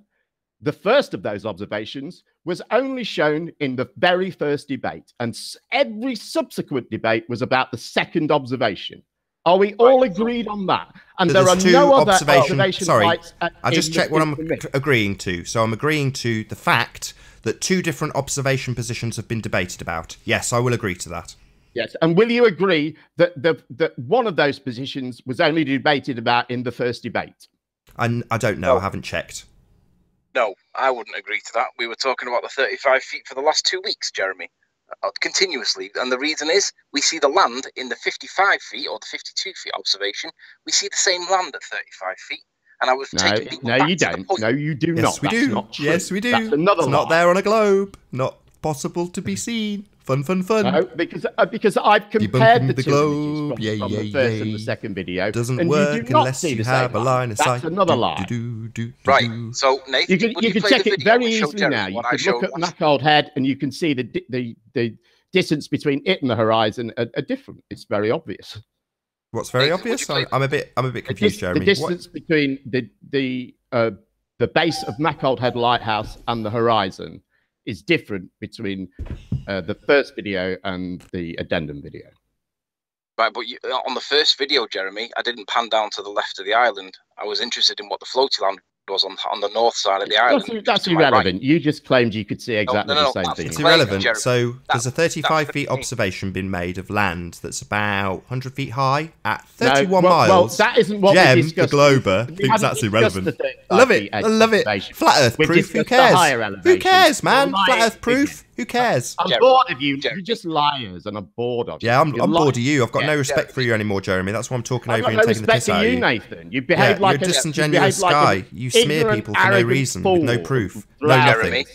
the first of those observations was only shown in the very first debate, and every subsequent debate was about the second observation. Are we all agreed on that? And there are There's two no other observation rights. I just checked what I'm agreeing to. So I'm agreeing to the fact that two different observation positions have been debated about. Yes, I will agree to that. Yes, and will you agree that that one of those positions was only debated about in the first debate? I don't know. I haven't checked. No, I wouldn't agree to that. We were talking about the 35 feet for the last 2 weeks, Jeremy, continuously. And the reason is we see the land in the 55 feet or the 52 feet observation. We see the same land at 35 feet. And I was taking people back you to don't. the point. No, you do not. Yes, we That's do. not true. Yes, we do. That's another It's lie. not there on a globe. Not possible to be seen. Fun. No, because I've compared the two globe. images from the first and the second video. Doesn't and work you do not unless see you the have same a line of sight. That's another lie. Right. So, Nathan, you can check it very easily now. You can look at Mackold Head and you can see the distance between it and the horizon are different. It's very obvious. What's very obvious? I'm a bit confused, Jeremy. The distance between the base of Mackold Head Lighthouse and the horizon is different between the first video and the addendum video. Right, but on the first video, Jeremy, I didn't pan down to the left of the island. I was interested in what the floaty land was on the north side of the island. That's irrelevant. Right. You just claimed you could see exactly the same thing. It's irrelevant. So there's a 35 feet observation been made of land that's about 100 feet high at 31 miles. Well, that isn't what we discussed. The Glober, thinks that's irrelevant. I love it. Flat Earth proof. Who cares? Who cares, man? Flat Earth proof. Who cares? I'm bored of you. You're just liars, and I'm bored of you. Yeah, I'm bored of you. I've got no respect for you anymore, Jeremy. That's why I'm talking over you and taking the piss out of you. Nathan. You behave like you're a disingenuous guy. You smear people for no reason, with no proof, no nothing.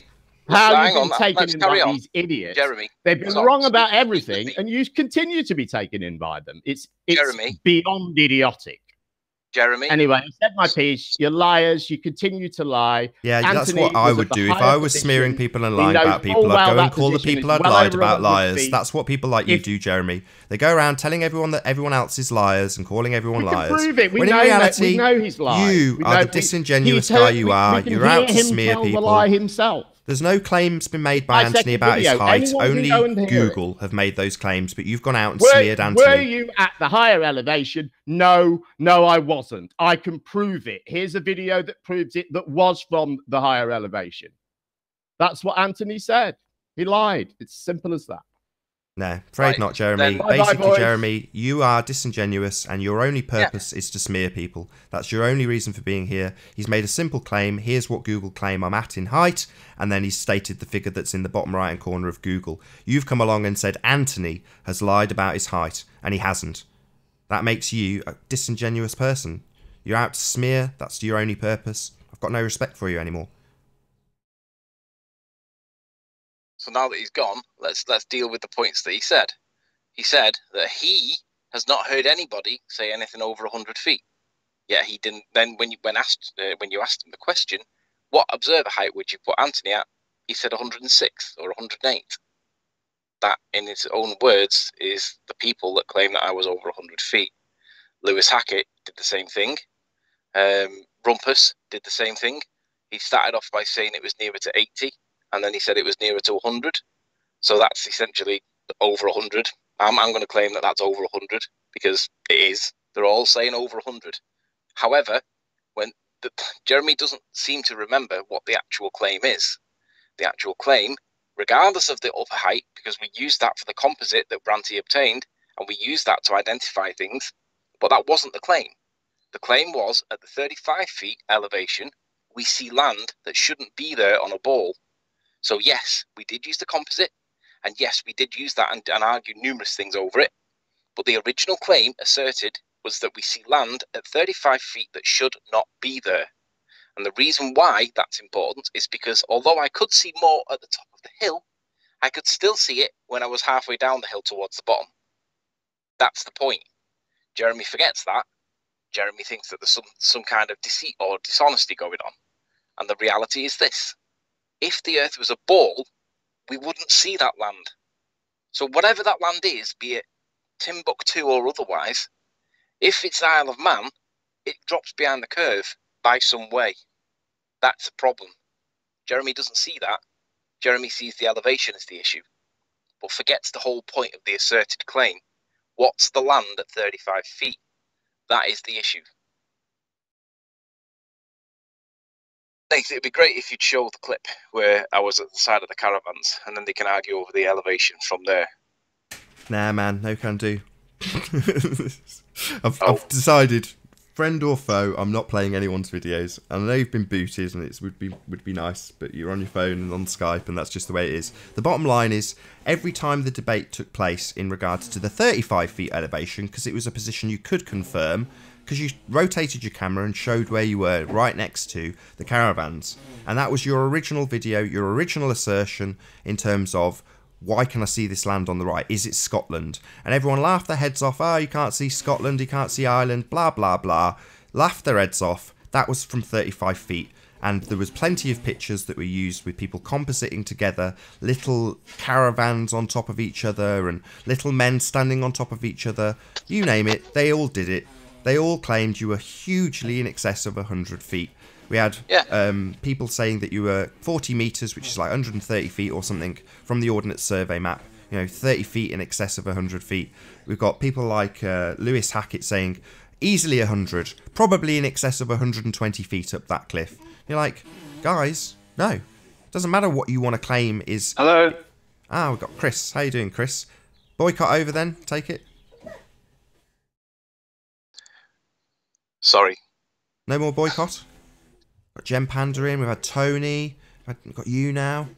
How you've been taken in by these idiots? Jeremy, they've been wrong about everything, and you continue to be taken in by them. It's beyond idiotic. Jeremy. Anyway, I said my piece. You're liars. You continue to lie. Yeah, that's what I would do if I was smearing people and lying about people. I'd go and call the people I'd lied about liars. That's what people like you do, Jeremy. They go around telling everyone that everyone else is liars and calling everyone liars. Prove it. When in reality, we know he's lying. You are the disingenuous guy you are. You're out to smear people. Lie himself. There's no claims been made by Anthony about his height. Only Google have made those claims, but you've gone out and smeared Anthony. Were you at the higher elevation? No, I wasn't. I can prove it. Here's a video that proves it that was from the higher elevation. That's what Anthony said. He lied. It's simple as that. No, afraid not, Jeremy. Basically, Jeremy, you are disingenuous and your only purpose is to smear people. That's your only reason for being here. He's made a simple claim. Here's what Google claim I'm at in height. And then he's stated the figure that's in the bottom right-hand corner of Google. You've come along and said Anthony has lied about his height, and he hasn't. That makes you a disingenuous person. You're out to smear. That's your only purpose. I've got no respect for you anymore. So now that he's gone, let's deal with the points that he said. He said that he has not heard anybody say anything over 100 feet. Yeah, he didn't. Then when you asked him the question, what observer height would you put Anthony at? He said 106 or 108. That, in his own words, is the people that claim that I was over 100 feet. Lewis Hackett did the same thing. Rumpus did the same thing. He started off by saying it was nearer to 80. And then he said it was nearer to 100. So that's essentially over 100. I'm going to claim that that's over 100 because it is. They're all saying over 100. However, Jeremy doesn't seem to remember what the actual claim is. The actual claim, regardless of the upper height, because we used that for the composite that Branty obtained, and we used that to identify things, but that wasn't the claim. The claim was at the 35 feet elevation, we see land that shouldn't be there on a ball. So yes, we did use the composite, and yes, we did use that and argue numerous things over it. But the original claim asserted was that we see land at 35 feet that should not be there. And the reason why that's important is because although I could see more at the top of the hill, I could still see it when I was halfway down the hill towards the bottom. That's the point. Jeremy forgets that. Jeremy thinks that there's some kind of deceit or dishonesty going on. And the reality is this. If the Earth was a ball, we wouldn't see that land. So whatever that land is, be it Timbuktu or otherwise, if it's Isle of Man, it drops behind the curve by some way. That's a problem. Jeremy doesn't see that. Jeremy sees the elevation as the issue, but forgets the whole point of the asserted claim, What's the land at 35 feet? That is the issue. Nathan, it'd be great if you'd show the clip where I was at the side of the caravans, and then they can argue over the elevation from there. Nah, man, no can do. I've decided, friend or foe, I'm not playing anyone's videos. I know you've been booted, and it would be nice, but you're on your phone and on Skype, and that's just the way it is. The bottom line is, every time the debate took place in regards to the 35 feet elevation, because it was a position you could confirm, because you rotated your camera and showed where you were right next to the caravans, and that was your original video, your original assertion in terms of, why can I see this land on the right? Is it Scotland? And everyone laughed their heads off. Oh, you can't see Scotland, you can't see Ireland, blah, blah, blah. Laughed their heads off. That was from 35 feet. And there was plenty of pictures that were used with people compositing together, little caravans on top of each other and little men standing on top of each other. You name it, they all did it. They all claimed you were hugely in excess of 100 feet. We had people saying that you were 40 metres, which is like 130 feet or something, from the Ordnance Survey map. 30 feet in excess of 100 feet. We've got people like Lewis Hackett saying easily 100, probably in excess of 120 feet up that cliff. You're like, guys, no. Doesn't matter what you want to claim is... Hello? Ah, we've got Chris. How you doing, Chris? Boycott over then, take it. Sorry. No more boycott? Got Jem Panda in, we've had Tony, we've got you now,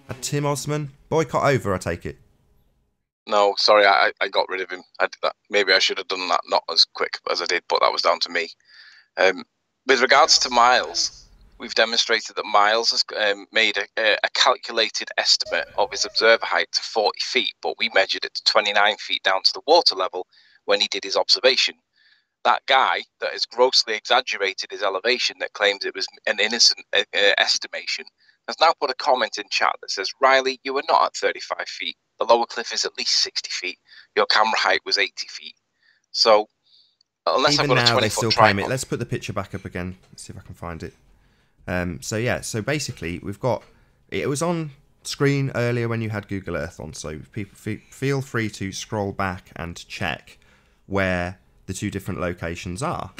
had Tim Osman. Boycott over, I take it. No, sorry, I got rid of him. I did that. Maybe I should have done that not as quick as I did, but that was down to me. With regards to Miles, we've demonstrated that Miles has made a calculated estimate of his observer height to 40 feet, but we measured it to 29 feet down to the water level when he did his observation. That guy that has grossly exaggerated his elevation, that claims it was an innocent estimation, has now put a comment in chat that says, Riley, you were not at 35 feet. The lower cliff is at least 60 feet. Your camera height was 80 feet. So, unless even I've got now, a 20-foot they still tripod... claim it. Let's put the picture back up again. Let's see if I can find it. So basically, we've got... It was on screen earlier when you had Google Earth on, so people feel free to scroll back and check where the two different locations are.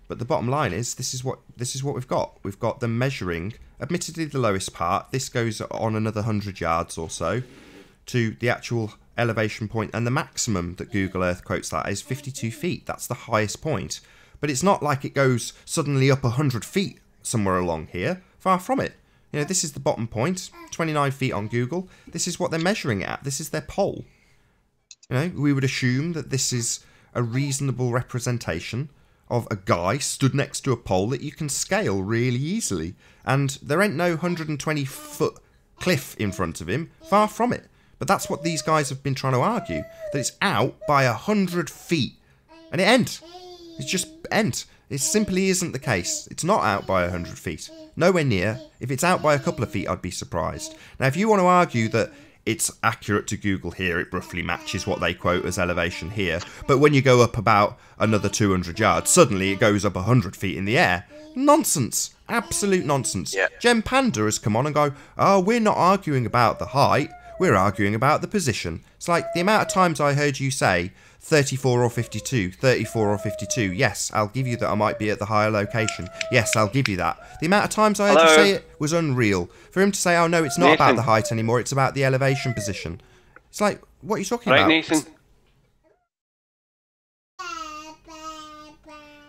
But the bottom line is, this is what we've got. We've got them measuring, admittedly the lowest part. This goes on another 100 yards or so to the actual elevation point, and the maximum that Google Earth quotes that is 52 feet. That's the highest point. But it's not like it goes suddenly up 100 feet somewhere along here. Far from it. This is the bottom point, 29 feet on Google. This is what they're measuring it at. This is their pole. We would assume that this is a reasonable representation of a guy stood next to a pole that you can scale really easily. And there ain't no 120-foot cliff in front of him. Far from it. But that's what these guys have been trying to argue. That it's out by 100 feet. And it ain't. It's just ain't. It simply isn't the case. It's not out by 100 feet. Nowhere near. If it's out by a couple of feet, I'd be surprised. Now, if you want to argue that it's accurate to Google here, it roughly matches what they quote as elevation here, but when you go up about another 200 yards, suddenly it goes up 100 feet in the air. Nonsense. Absolute nonsense. Yeah. Jem Panda has come on and go, oh, we're not arguing about the height, we're arguing about the position. It's like the amount of times I heard you say 34 or 52, 34 or 52. Yes, I'll give you that I might be at the higher location. Yes, I'll give you that. The amount of times I heard you say it was unreal. For him to say, oh no, it's not about the height anymore, it's about the elevation position. It's like, what are you talking about? Right, Nathan?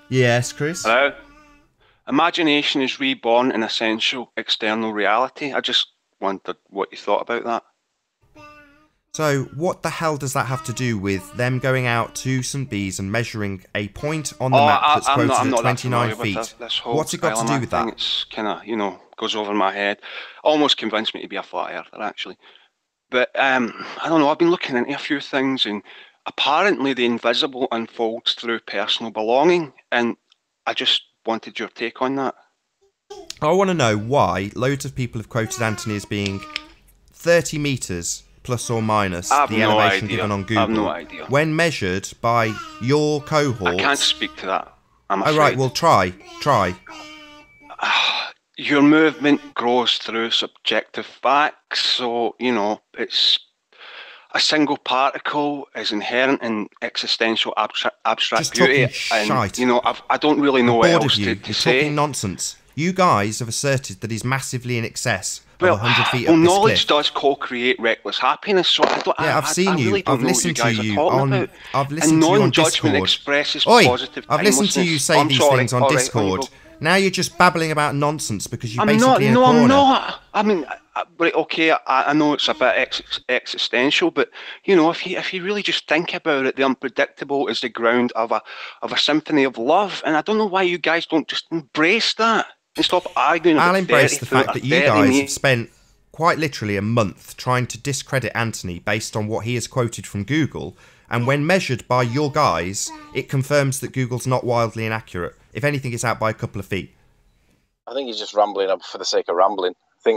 Yes, Chris? Hello? Imagination is reborn in essential external reality. I just wondered what you thought about that. So, what the hell does that have to do with them going out to St. Bees and measuring a point on the map that's quoted at 29 feet? What's it got to do with that? It's kind of, goes over my head. Almost convinced me to be a flat earther, actually. But, I don't know, I've been looking into a few things, and apparently the invisible unfolds through personal belonging, and I just wanted your take on that. I want to know why loads of people have quoted Anthony as being 30 metres plus or minus the elevation given on Google. I have no idea. When measured by your cohorts... I can't speak to that, I'm afraid. Oh, right, well, try. Your movement grows through subjective facts, so, it's... a single particle is inherent in existential abstract Just beauty, talking and shite. you know, I don't really know I'm what bored else of you. to You're say. talking nonsense. You guys have asserted that he's massively in excess of Well, 100 feet well, up this knowledge cliff. does co-create reckless happiness. So I don't. Yeah, I've seen I you. really don't I've know what listened you guys to are you talking on. about. I've listened to you on Non-judgment Discord. expresses Oi! positive I've listened to you timelessness. say I'm these sorry. things on All right, Discord. Now you're just babbling about nonsense because you're I'm not. basically in a No, corner. I'm not. I mean, right, okay. I know it's a bit existential, but you know, if you really just think about it, the unpredictable is the ground of a symphony of love, and I don't know why you guys don't just embrace that and stop arguing about I'll embrace 30 the foot fact or that you 30 guys have meters. spent quite literally a month trying to discredit Anthony based on what he has quoted from Google, and when measured by your guys, it confirms that Google's not wildly inaccurate. If anything, it's out by a couple of feet. I think he's just rambling up for the sake of rambling. I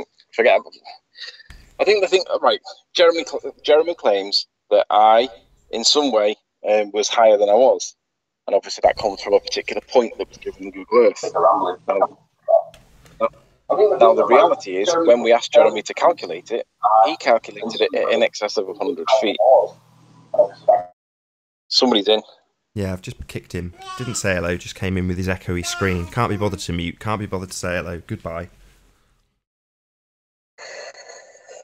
think the thing, right, Jeremy claims that I, in some way, was higher than I was. And obviously that comes from a particular point that was given in Google Earth. Now, the reality is, when we asked Jeremy to calculate it, he calculated it in excess of 100 feet. Somebody's in. Yeah, I've just kicked him. Didn't say hello, just came in with his echoey screen. Can't be bothered to mute, can't be bothered to say hello. Goodbye.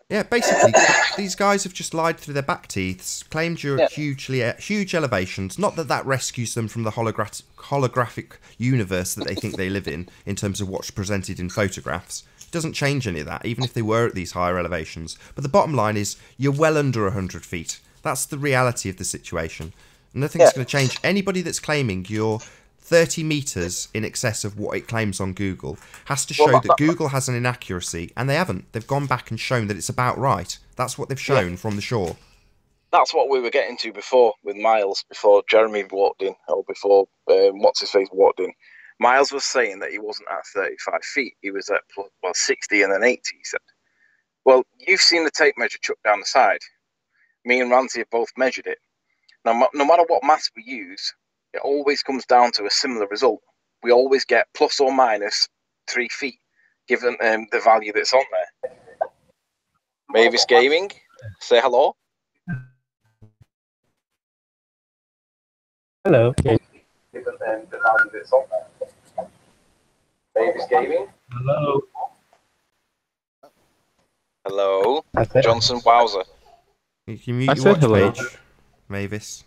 Yeah, basically, these guys have just lied through their back teeth, claimed you're at huge elevations. Not that that rescues them from the holographic universe that they think they live in terms of what's presented in photographs. It doesn't change any of that, even if they were at these higher elevations. But the bottom line is, you're well under 100 feet. That's the reality of the situation. Nothing's going to change. Anybody that's claiming you're 30 metres in excess of what it claims on Google has to show that Google has an inaccuracy, and they haven't. They've gone back and shown that it's about right. That's what they've shown from the shore. That's what we were getting to before with Miles, before Jeremy walked in, or before what's-his-face walked in. Miles was saying that he wasn't at 35 feet. He was at 60 and then 80, he said. Well, you've seen the tape measure chucked down the side. Me and Ranty have both measured it. Now, no matter what maths we use, it always comes down to a similar result. We always get plus or minus 3 feet, given the value that's on there. Mavis Gaming, say hello. Hello. Given the value that's on there. Mavis Gaming. Hello. Hello. Johnson Wowzer. You can mute your watch page, Mavis.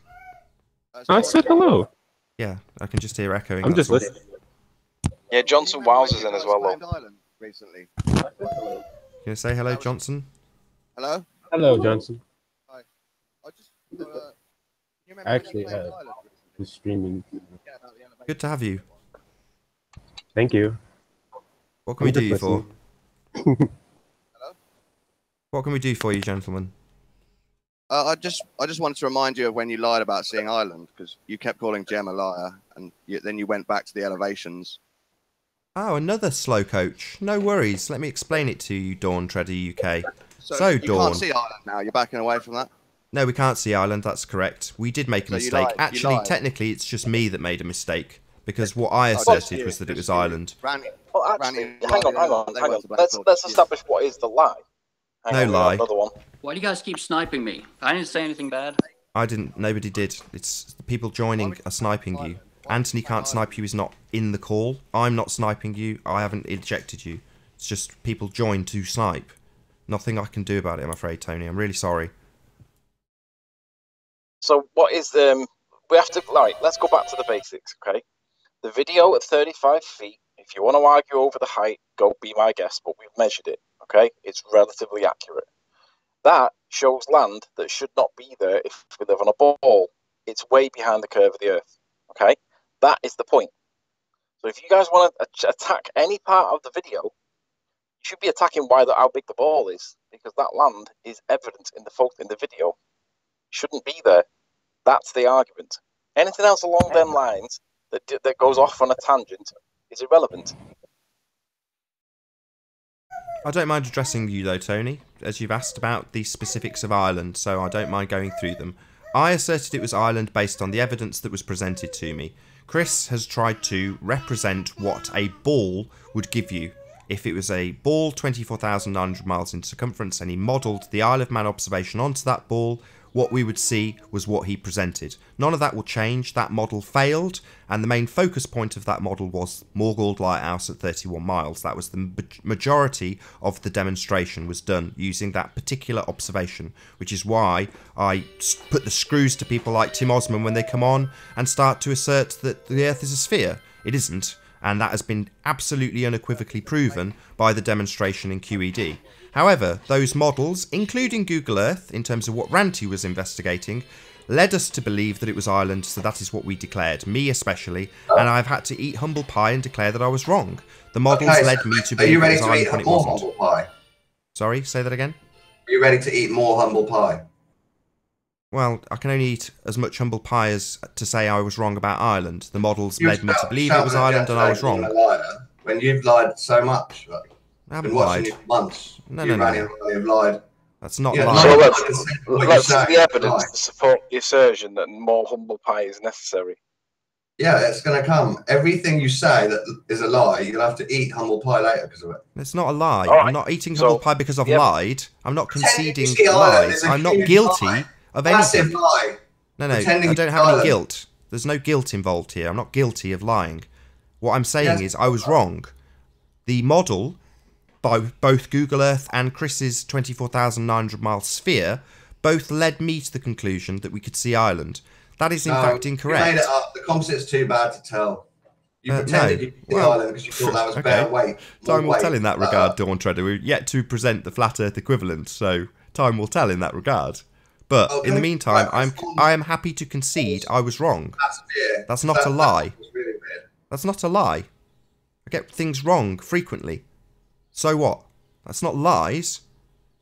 I said hello. Yeah, I can just hear echoing. I'm just listening. Yeah, Johnson Wowzer's in as well, though. Recently. You gonna say hello, Johnson? Hello? Hello, Johnson. Hi. I just, Actually, the streaming. Good to have you. Thank you. What can we do you for? What can we do for you, gentlemen? I just wanted to remind you of when you lied about seeing Ireland, because you kept calling Jem a liar, and then you went back to the elevations. Oh, another slow coach. No worries. Let me explain it to you, Dawn Treader UK. So you Dawn. can't see Ireland now. You're backing away from that. No, we can't see Ireland. That's correct. We did make a mistake. lied. Actually, lied. technically, it's just me that made a mistake because what I asserted was that it was Ireland. Well, actually, hang on. Let's establish what is the lie. No lie. Another one. Why do you guys keep sniping me? I didn't say anything bad. I didn't. Nobody did. It's the people joining are sniping you. Anthony can't snipe you. He's not in the call. I'm not sniping you. I haven't ejected you. It's just people join to snipe. Nothing I can do about it, I'm afraid, Tony. I'm really sorry. So what is we have to, right, let's go back to the basics, okay? The video at 35 feet, if you want to argue over the height, go be my guest, but we've measured it, okay? It's relatively accurate. That shows land that should not be there if we live on a ball. It's way behind the curve of the earth, okay? That is the point. So if you guys want to attack any part of the video, you should be attacking how big the ball is, because that land is evident in the video. It shouldn't be there. That's the argument. Anything else along them lines that goes off on a tangent is irrelevant. I don't mind addressing you though, Tony, as you've asked about the specifics of Ireland, so I don't mind going through them. I asserted it was Ireland based on the evidence that was presented to me. Chris has tried to represent what a ball would give you if it was a ball 24,900 miles in circumference and he modelled the Isle of Man observation onto that ball, what we would see was what he presented. None of that will change. That model failed, and the main focus point of that model was Moorgold Lighthouse at 31 miles. That was the majority of the demonstration was done using that particular observation, which is why I put the screws to people like Tim Osman when they come on and start to assert that the Earth is a sphere. It isn't, and that has been absolutely unequivocally proven by the demonstration in QED. However, those models, including Google Earth, in terms of what Ranty was investigating, led us to believe that it was Ireland, so that is what we declared, me especially, and I've had to eat humble pie and declare that I was wrong. The models led me to believe it was Ireland when it wasn't. Humble pie? Sorry, say that again? Are you ready to eat more humble pie? Well, I can only eat as much humble pie as to say I was wrong about Ireland. The models led me to believe it was Ireland and I was wrong. When you've lied so much, like, I haven't been watching lied. you for months. No. You've lied. That's not Yeah, lying. So let's see the evidence to support the assertion that more humble pie is necessary. Yeah, it's going to come. Everything you say that is a lie, you'll have to eat humble pie later because of it. It's not a lie. Right. I'm not eating humble pie because I've lied. I'm not conceding Pretending to lies. see I'm not huge guilty lie. of Massive anything. lie. No, I Pretending don't to have any silent. guilt. There's no guilt involved here. I'm not guilty of lying. What I'm saying Yes. is I was wrong. The model by both Google Earth and Chris's 24,900 mile sphere both led me to the conclusion that we could see Ireland. That is in fact incorrect. You made it up. The composite's too bad to tell. You pretended you could see Well, Ireland because you thought that was okay. better weight. Time will weight, tell in that like regard, Dawn Treader. We're yet to present the flat Earth equivalent, so time will tell in that regard. But in the meantime, I am happy to concede I was wrong. That's not a lie. Really weird. That's not a lie. I get things wrong frequently. So what? That's not lies.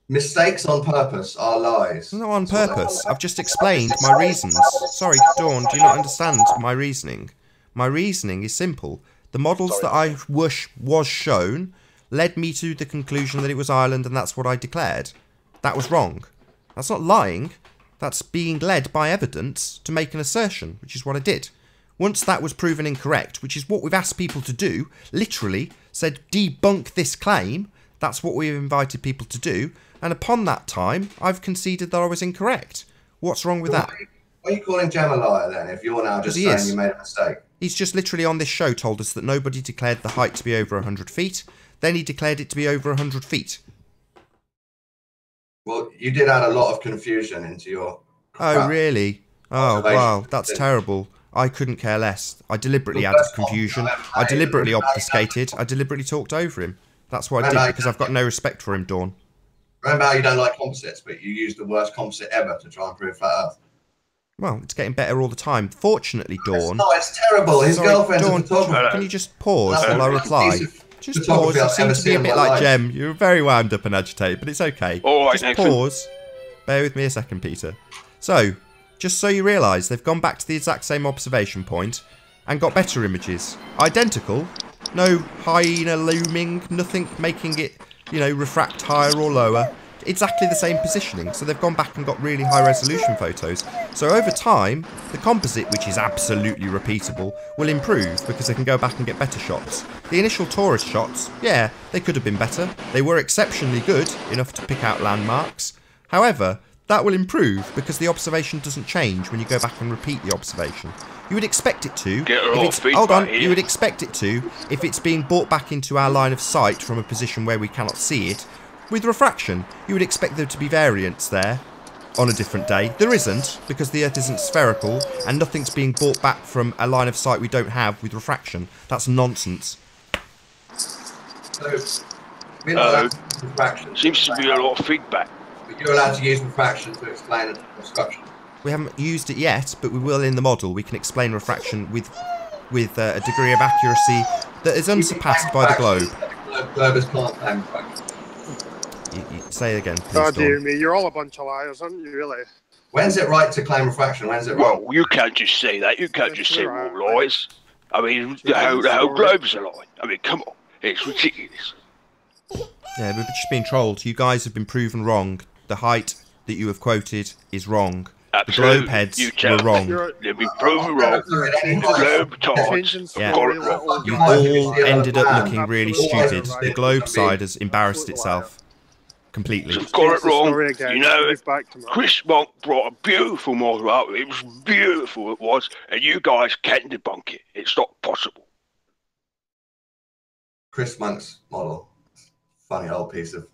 Mistakes on purpose are lies. Not on purpose. I've just explained my reasons. Sorry, Dawn, do you not understand my reasoning? My reasoning is simple. The models that I was shown led me to the conclusion that it was Ireland, and that's what I declared. That was wrong. That's not lying. That's being led by evidence to make an assertion, which is what I did. Once that was proven incorrect, which is what we've asked people to do, literally said debunk this claim, that's what we've invited people to do, and upon that time, I've conceded that I was incorrect. What's wrong with that? Why are you calling Jem a liar then, if you're now just saying you made a mistake? He's just literally on this show told us that nobody declared the height to be over 100 feet, then he declared it to be over 100 feet. Well, you did add a lot of confusion into your... Oh, really? Oh, wow, that's terrible. I couldn't care less. I deliberately added confusion. I deliberately obfuscated. I deliberately talked over him. That's what I did because I've got no respect for him, Dawn. Remember how you don't like composites, but you used the worst composite ever to try and prove flat Earth? Well, it's getting better all the time. Fortunately, Dawn... It's terrible. His girlfriend's a Dawn, photographer. can you just pause while I reply? Just pause. You seem to be a bit like Jem. You're very wound up and agitated, but it's okay. Just pause. Bear with me a second, Peter. So, just so you realise, they've gone back to the exact same observation point and got better images. Identical. No hyena looming, nothing making it, refract higher or lower. Exactly the same positioning. So they've gone back and got really high resolution photos. So over time, the composite, which is absolutely repeatable, will improve because they can go back and get better shots. The initial tourist shots, yeah, they could have been better. They were exceptionally good, enough to pick out landmarks. However, that will improve because the observation doesn't change when you go back and repeat the observation. You would expect it to. You would expect it to if it's being brought back into our line of sight from a position where we cannot see it. With refraction, you would expect there to be variance there on a different day. There isn't, because the Earth isn't spherical and nothing's being brought back from a line of sight we don't have with refraction. That's nonsense. So, we're not allowed to use refraction. Seems to be a lot of feedback. But you're allowed to use refraction to explain obstruction. We haven't used it yet, but we will in the model. We can explain refraction with a degree of accuracy that is unsurpassed by the globe. The globe is can't claim refraction. You say it again, please. God, dear Dawn. me, you're all a bunch of liars, aren't you, really? When's it right to claim refraction? When's it right? Well, you can't just say that. You can't just say we're all lies. I mean, the whole globe's a lie. I mean, come on. It's ridiculous. Yeah, we're just being trolled. You guys have been proven wrong. The height that you have quoted is wrong. globe heads were wrong. They've been proven wrong. The globe tards Yeah. got it wrong. You all ended up looking really stupid. The globe side has embarrassed itself completely. They've got it wrong. You know, Chris Monk brought a beautiful model out. It was beautiful, it was. And you guys can't debunk it. It's not possible. Chris Monk's model. Funny old piece of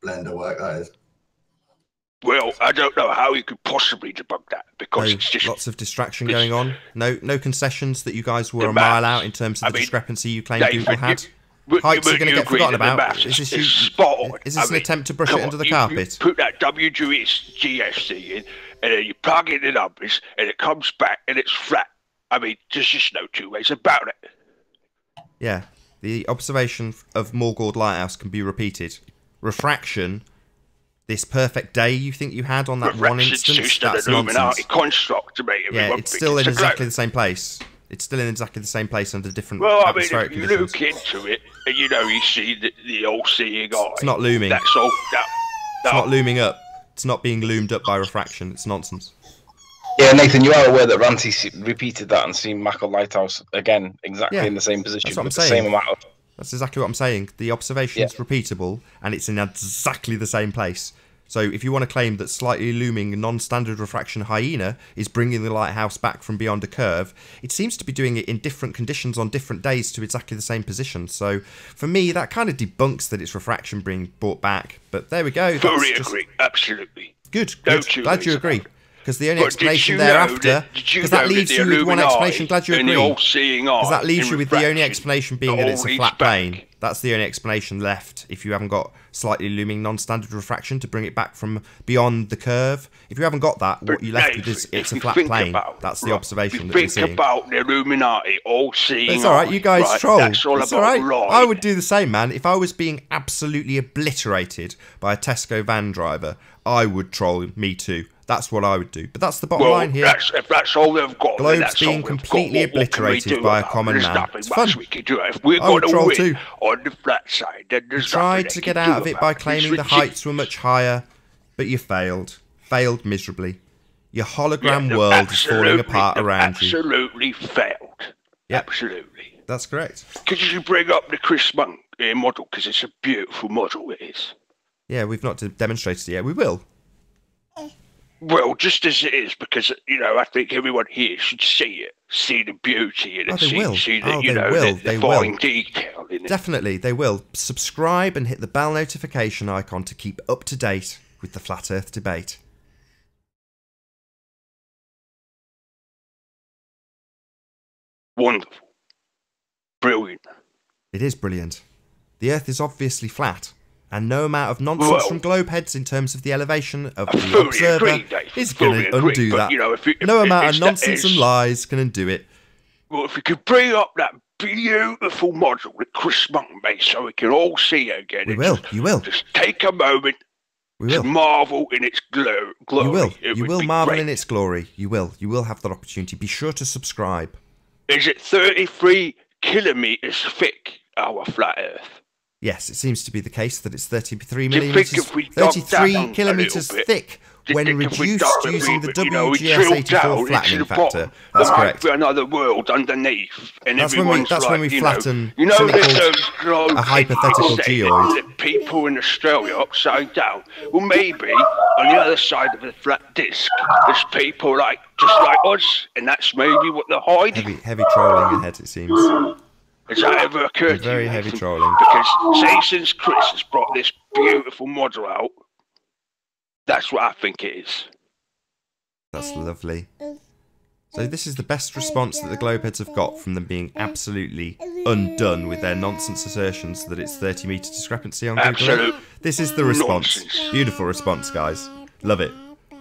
Blender work that is. Well, I don't know how you could possibly debunk that because it's just lots of distraction going on. No concessions that you guys were a mile out in terms of the discrepancy you claimed Google had. Heights are going to get forgotten about. Is this an attempt to brush it under the carpet? You put that WGSC in, and then you plug in the numbers, and it comes back, and it's flat. I mean, there's just no two ways about it. Yeah, the observation of Morgord Lighthouse can be repeated. Refraction, this perfect day you think you had on that one instance, that's nonsense. Construct to me. Yeah, it's still in exactly the same place. It's still in exactly the same place under different atmospheric conditions. Well, I mean, if you look into it, and you know, you see the all-seeing eye. It's not looming. That's all. It's not looming up. It's not being loomed up by refraction. It's nonsense. Yeah, Nathan, you are aware that Ranty repeated that and seen Mackle Lighthouse again, exactly in the same position. That's what I'm with saying. The same amount of... That's exactly what I'm saying. The observation is repeatable, and it's in exactly the same place. So if you want to claim that slightly looming non-standard refraction hyena is bringing the lighthouse back from beyond a curve, it seems to be doing it in different conditions on different days to exactly the same position. So for me, that kind of debunks that it's refraction being brought back. But there we go. Fully agree. Absolutely. Good. Glad you agree. Because the only explanation thereafter, because that leaves you with one explanation. Glad you agree. Because that leaves you with the only explanation being that it's a flat plane. That's the only explanation left. If you haven't got slightly looming non-standard refraction to bring it back from beyond the curve, if you haven't got that, what you left with is it's a flat plane. That's the observation that you're seeing. Think about the Illuminati all-seeing. It's all right. You guys troll. That's all it's all right. light. I would do the same, man. If I was being absolutely obliterated by a Tesco van driver, I would troll me too. That's what I would do. But that's the bottom line here. If that's all they've got, Globes being completely obliterated by a common man. It's fun. If we're I would going to troll win too. on the flat side, then there's Tried to get out of it by claiming the heights were much higher, but you failed. Failed miserably. Your hologram world is falling apart around you. Absolutely failed. Yep. Absolutely. That's correct. Could you bring up the Chris Monk model? Because it's a beautiful model, it is. Yeah, we've not demonstrated it yet. We will. Well, just as it is, because, you know, I think everyone here should see it. See the beauty in it. They will. See the, They fine detail in it. Definitely, they will. Subscribe and hit the bell notification icon to keep up to date with the Flat Earth debate. Wonderful. Brilliant. It is brilliant. The Earth is obviously flat, and no amount of nonsense from globeheads in terms of the elevation of the observer is going to undo that. You know, no amount of nonsense and lies can undo it. Well, if you could bring up that beautiful model that Chris Monk made so we can all see it again. We will. You will. Just take a moment to marvel in its glory. You will. You will marvel in its glory. You will. You will have that opportunity. Be sure to subscribe. Is it 33 kilometres thick, our flat Earth? Yes, it seems to be the case that it's 33 millimetres, 33 kilometres thick when reduced using the WGS84 flattening factor. That's correct. There might be another world underneath, and that's when we flatten you know something called a hypothetical geoid. That people in Australia upside down. Well, maybe on the other side of the flat disc, there's people just like us, and that's maybe what they're hiding. Heavy trolling ahead, it seems. Has that ever occurred to you? Very heavy trolling. Because say since Chris has brought this beautiful model out, that's what I think it is. That's lovely. So this is the best response that the Globeheads have got from them being absolutely undone with their nonsense assertions that it's 30-metre discrepancy on Google Earth. This is the response. Nonsense. Beautiful response, guys. Love it.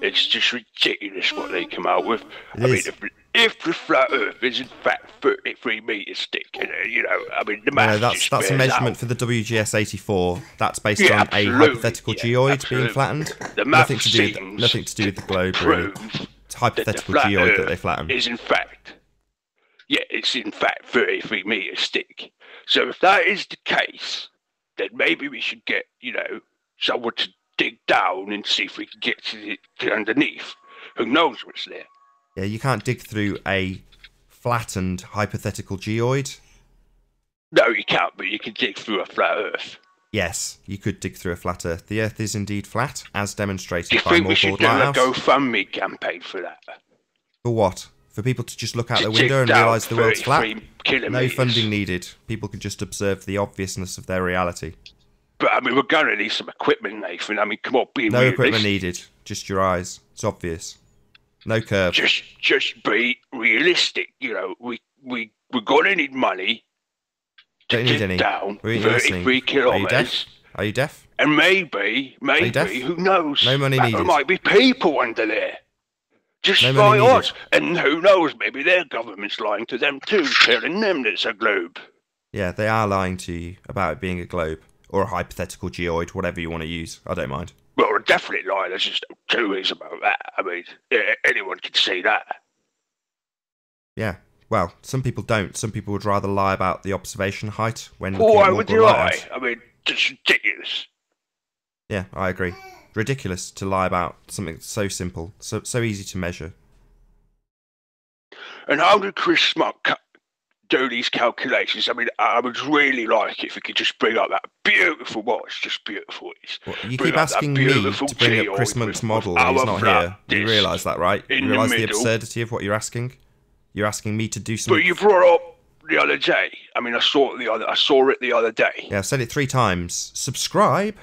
It's just ridiculous what they come out with. It is. If the flat Earth is in fact 33 metres thick, the maths that's a measurement for the WGS84. That's based on a hypothetical geoid being flattened. Nothing to do with the globe, really. It's a hypothetical geoid that they flatten. It's in fact 33 metres thick. So if that is the case, then maybe we should get, someone to dig down and see if we can get to underneath. who knows what's there? Yeah, you can't dig through a flattened hypothetical geoid. No, you can't, but you can dig through a flat Earth. Yes, you could dig through a flat Earth. The Earth is indeed flat, as Do demonstrated you by think we should Moorboard do a Lighthouse. GoFundMe campaign for that? For what? For people to just look out To the window dig and down realise the world's flat? 33 No kilometres. funding needed. People can just observe the obviousness of their reality. But I mean, we're going to need some equipment, Nathan. I mean, come on, be No realistic. equipment needed. Just your eyes. It's obvious. No curve. Just be realistic. You know, we're going to need money to Don't need dig any. down We ain't 33 listening. Are you kilometres. deaf? Are you deaf? And maybe, deaf? who knows? No money There needed. might be people under there. Just No by money needed. us. And who knows, maybe their government's lying to them too, telling them that it's a globe. Yeah, they are lying to you about it being a globe. Or a hypothetical geoid, whatever you want to use. I don't mind. Well, they're definitely lying. There's just no two ways about that. I mean, anyone can see that. Yeah. Well, some people don't. Some people would rather lie about the observation height when Well, looking why at would Moorboard you lie? Lighthouse. I mean, it's ridiculous. Yeah, I agree. Ridiculous to lie about something so simple, so easy to measure. And how did Chris Smart do these calculations? I mean, I would really like it if we could just bring up that beautiful, it's just beautiful. Well, you Bring keep up that asking me beautiful to bring up Chris geoid Monk's with model and he's our not flat here. You disc realise that, right? in You the realise the middle. absurdity of what you're asking? You're asking me to do But something... you brought up the other day. I mean, I saw it the other day. Yeah, I've said it 3 times. Subscribe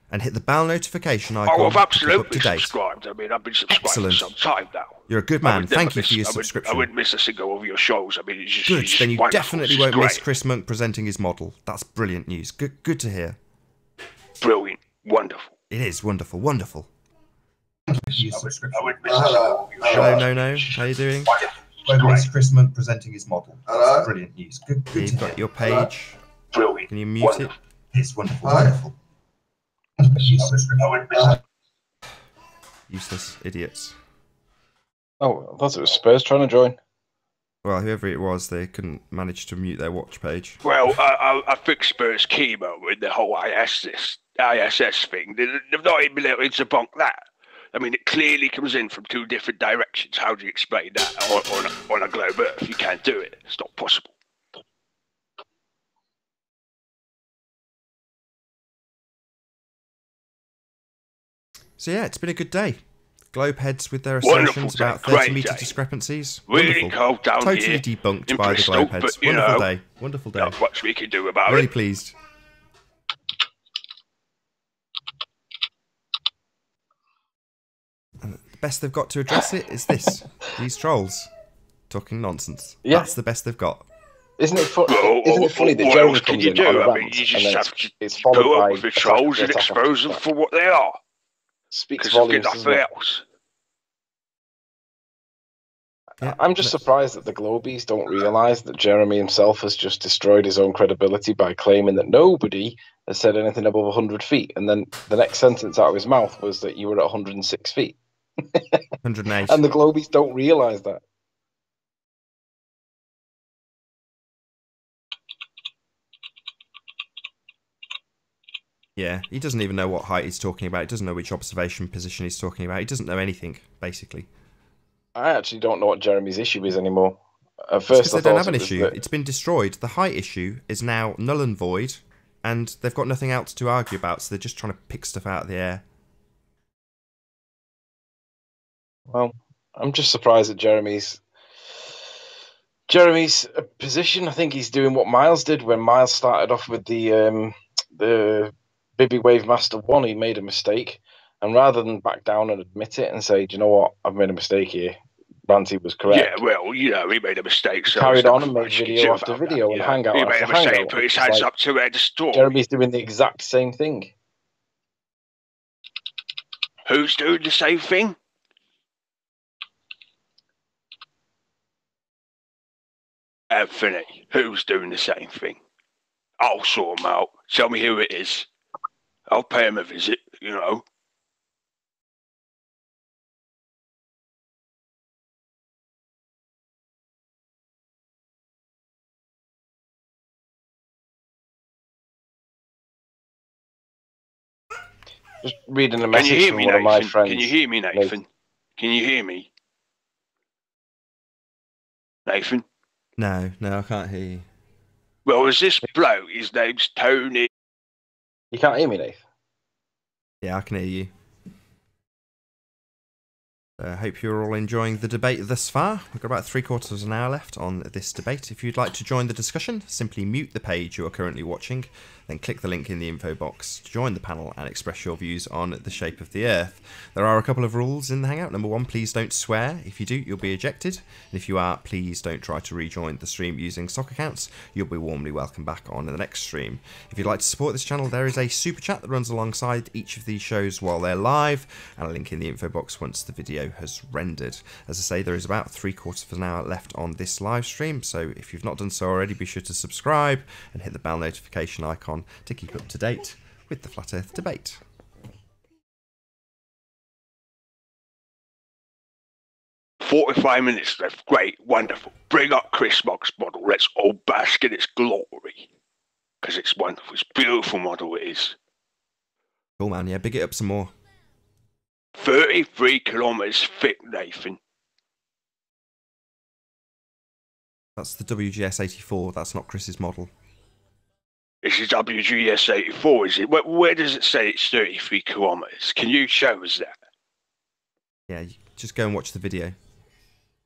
and hit the bell notification icon Oh, I've to keep up absolutely to date. subscribed. I mean, I've been subscribed Excellent. for some time now. You're a good I man. would never Thank you for your I subscription. wouldn't miss a single of your shows. I mean, it's just, Good. it's Then you wonderful. definitely It's won't miss great. Chris Monk presenting his model. That's brilliant news. Good to hear. Brilliant. Wonderful. It is wonderful. Wonderful. Hello. No. How you doing? It's Chris Monk presenting his model. Hello. Brilliant news. Good You've got your page. Brilliant. Can you mute it? It's wonderful. Hi. Wonderful. Useless idiots. Oh, I thought it was Spurs trying to join. Well, whoever it was, they couldn't manage to mute their watch page. Well, I fixed Spurs' chemo with the whole ISS thing. They've not even been able to debunk that. I mean, it clearly comes in from 2 different directions. How do you explain that on a globe Earth? You can't do it. It's not possible. So yeah, it's been a good day. Globe heads with their Wonderful assertions day. about Great 30-metre day. discrepancies. Really Wonderful. cold down Totally here debunked in by the Bristol, globe heads. but, you Wonderful know, day. Wonderful day. Not much we can do about Really it. pleased. And the best they've got to address it is this. These trolls. Talking nonsense. Yeah. That's the best they've got. Isn't it, Well, isn't it funny that what Jeremy else can comes you in do? on a I mean, rant you and just then have to it's followed go by up with the trolls and attack expose them for what they are. Speaks Because there's volumes. doesn't nothing it? else. Yeah, I'm just surprised that the Globies don't realise that Jeremy himself has just destroyed his own credibility by claiming that nobody has said anything above 100 feet. And then the next sentence out of his mouth was that you were at 106 feet. 108. And the Globies don't realise that. Yeah, he doesn't even know what height he's talking about. He doesn't know which observation position he's talking about. He doesn't know anything, basically. I actually don't know what Jeremy's issue is anymore. At It's first, because I they don't thought have an it was issue. that- It's been destroyed. The height issue is now null and void, and they've got nothing else to argue about, so they're just trying to pick stuff out of the air. Well, I'm just surprised at Jeremy's position. I think he's doing what Miles did when Miles started off with the Bibby Wave Master 1. He made a mistake, and rather than back down and admit it and say, "Do you know what? I've made a mistake here. Ranty was correct." Yeah, well, you know, he made a mistake. So Carried there's on nothing and made much you can video do after about video that, and you know. hangout He after made a mistake, hangout. put his It's hands like- up to the story. Jeremy's doing the exact same thing. Who's doing the same thing? Anthony. Who's doing the same thing? I'll sort him out. Tell me who it is. I'll pay him a visit, you know. Just reading a Can message you hear from me, one of my Nathan? friends. Can you hear me, Nathan? Can you hear me? Nathan? No, I can't hear you. Well, there's this bloke, his name's Tony. You can't hear me, Nathan? Yeah, I can hear you. I hope you're all enjoying the debate thus far. We've got about 3/4 of an hour left on this debate. If you'd like to join the discussion, simply mute the page you are currently watching, then click the link in the info box to join the panel and express your views on the shape of the Earth. There are a couple of rules in the Hangout. Number 1, please don't swear. If you do, you'll be ejected. And if you are, please don't try to rejoin the stream using stock accounts. You'll be warmly welcome back on the next stream. If you'd like to support this channel, there is a super chat that runs alongside each of these shows while they're live, and a link in the info box once the video has rendered. As I say, there is about 3/4 of an hour left on this live stream, so if you've not done so already, be sure to subscribe and hit the bell notification icon to keep up to date with the Flat Earth debate. "45 minutes left. Great, wonderful. Bring up Chris Mogg's model. Let's all bask in its glory. Because it's wonderful. It's a beautiful model, it is. Cool, man. Yeah, big it up some more. 33 kilometers thick, Nathan. That's the WGS84. That's not Chris's model. This is WGS 84, is it? Where does it say it's 33 kilometers? Can you show us that? Yeah, just go and watch the video.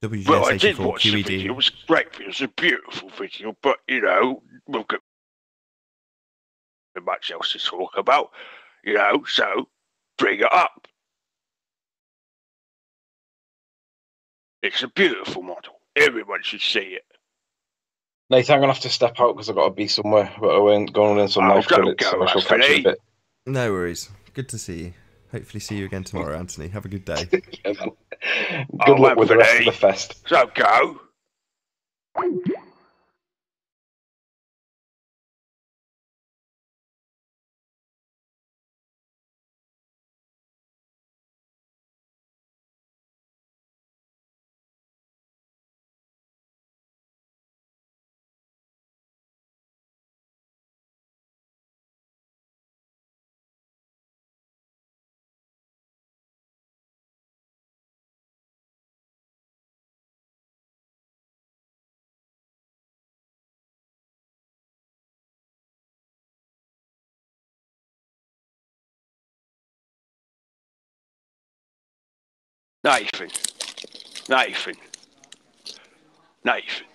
WGS84 Well, I did watch QED. the video. It was a great video. It was a beautiful video. But, you know, we've got much else to talk about. You know, so bring it up. It's a beautiful model. Everyone should see it. Nathan, I'm going to have to step out because I've got to be somewhere. But I'm going in some live credits, so I shall catch you in a bit. No worries. Good to see you. Hopefully see you again tomorrow, Anthony. Have a good day. Good luck with the rest of the fest. So go. Nathan. Nathan. Nathan.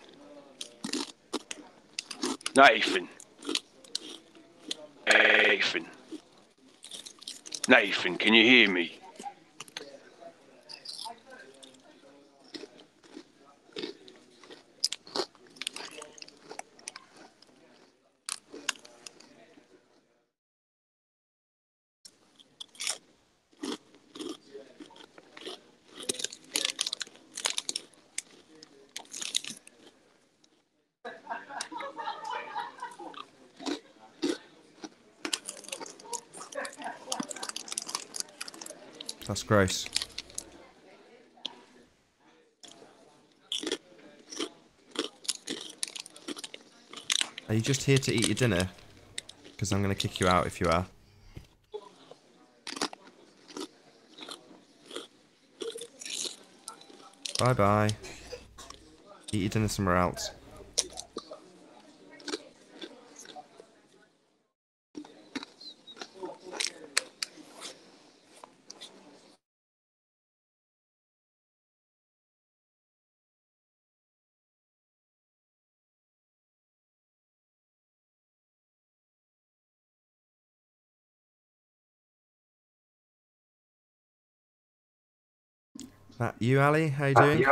Nathan. Nathan. Nathan, can you hear me? That's gross. Are you just here to eat your dinner? Because I'm going to kick you out if you are. Bye-bye. Eat your dinner somewhere else. That you, Ali? How you doing?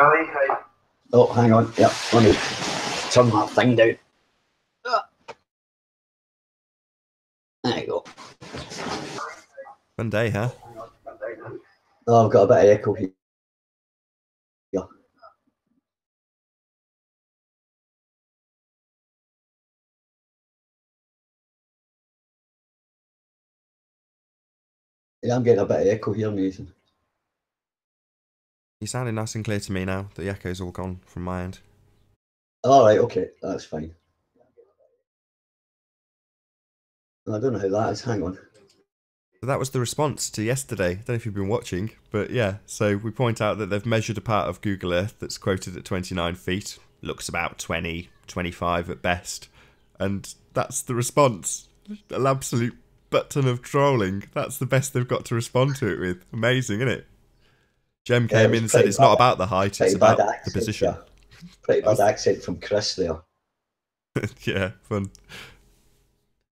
Oh, hang on. Yep, let me turn that thing down. There you go. Fun day, huh? Oh, I've got a bit of echo here. Yeah. Yeah, I'm getting a bit of echo here, Nathan. You sounding nice and clear to me now. The echo's all gone from my end. All right, okay, that's fine. I don't know how that is. Hang on. But that was the response to yesterday. I don't know if you've been watching, but yeah. So we point out that they've measured a part of Google Earth that's quoted at 29 feet. Looks about 20, 25 at best. And that's the response. An absolute butt-ton of trolling. That's the best they've got to respond to it with. Amazing, isn't it? Jem came in and said it's not about the height, it's about the position. Yeah. Pretty bad accent from Chris there. Yeah, fun.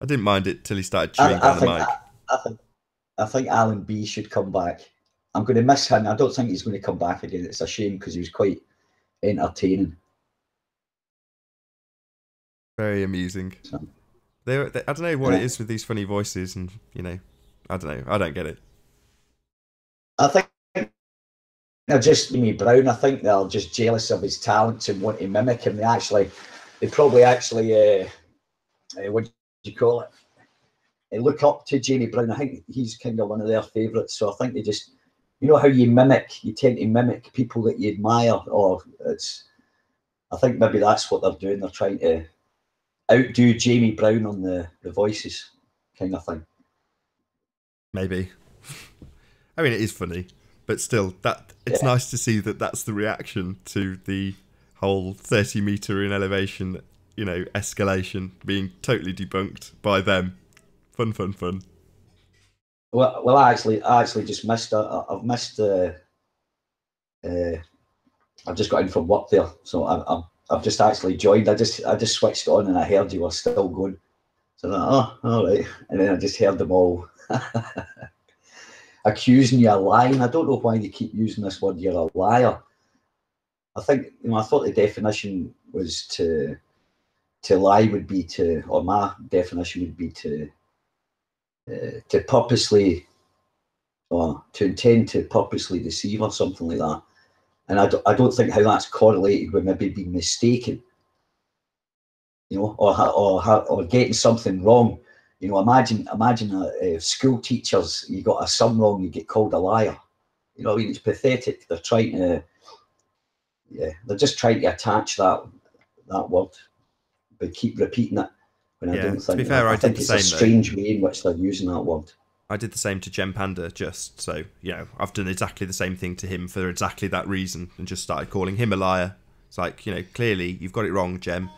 I didn't mind it till he started chewing down the mic. I think Alan B should come back. I'm going to miss him. I don't think he's going to come back again. It's a shame because he was quite entertaining. Very amusing. They I don't know what it is with these funny voices, and you know, I don't know. I don't get it. I think they're just Jimmy Brown. I think they're just jealous of his talents and want to mimic him. They probably actually, what do you call it? They look up to Jamie Brown. I think he's kind of one of their favourites. So I think they just, you know how you tend to mimic people that you admire, or I think maybe that's what they're doing. They're trying to outdo Jamie Brown on the voices kind of thing. Maybe. I mean, it is funny, but still, it's nice to see that that's the reaction to the whole 30 metre in elevation, you know, escalation being totally debunked by them. Fun. Well, I actually just missed. I've missed. I've just got in from work there, so I've just actually joined. I just switched on and I heard you were still going. So I thought, oh, all right, and then I just heard them all accusing you of lying. I don't know why they keep using this word. You're a liar. I think, you know, I thought the definition was to lie would be or my definition would be to purposely, or to intend to purposely deceive or something like that. And I don't think how that's correlated with maybe being mistaken, you know, or getting something wrong. You know, imagine school teachers, you got a sum wrong, you get called a liar. You know, I mean, it's pathetic. They're trying to, they're just trying to attach that word, but keep repeating it. When I don't think, to be fair, I think it's a strange way in which they're using that word. I did the same to Jem Panda, just so, you know, I've done exactly the same thing to him for exactly that reason, and just started calling him a liar. It's like, you know, clearly you've got it wrong, Jem,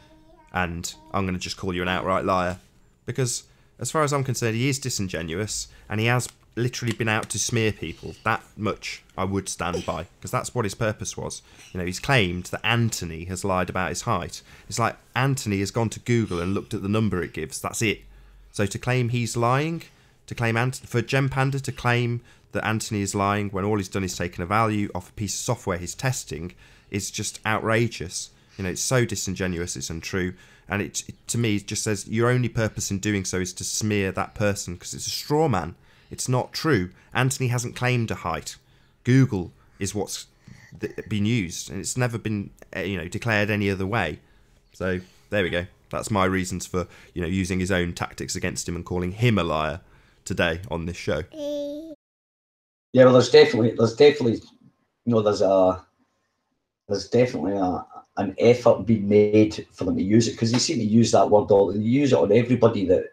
and I'm going to just call you an outright liar. Because, as far as I'm concerned, he is disingenuous, and he has literally been out to smear people. That much I would stand by, because that's what his purpose was. You know, he's claimed that Anthony has lied about his height. It's like Anthony has gone to Google and looked at the number it gives. That's it. So to claim he's lying, for Jem Panda to claim that Anthony is lying when all he's done is taken a value off a piece of software he's testing is just outrageous. You know, it's so disingenuous, it's untrue. And it to me, it just says your only purpose in doing so is to smear that person, because it's a straw man. It's not true. Anthony hasn't claimed a height. Google is what's been used, and it's never been, you know, declared any other way. So there we go. That's my reasons for, you know, using his own tactics against him and calling him a liar today on this show. Yeah, well, there's definitely, you know, there's definitely an effort being made for them to use it, because they seem to use that word they use it on everybody that,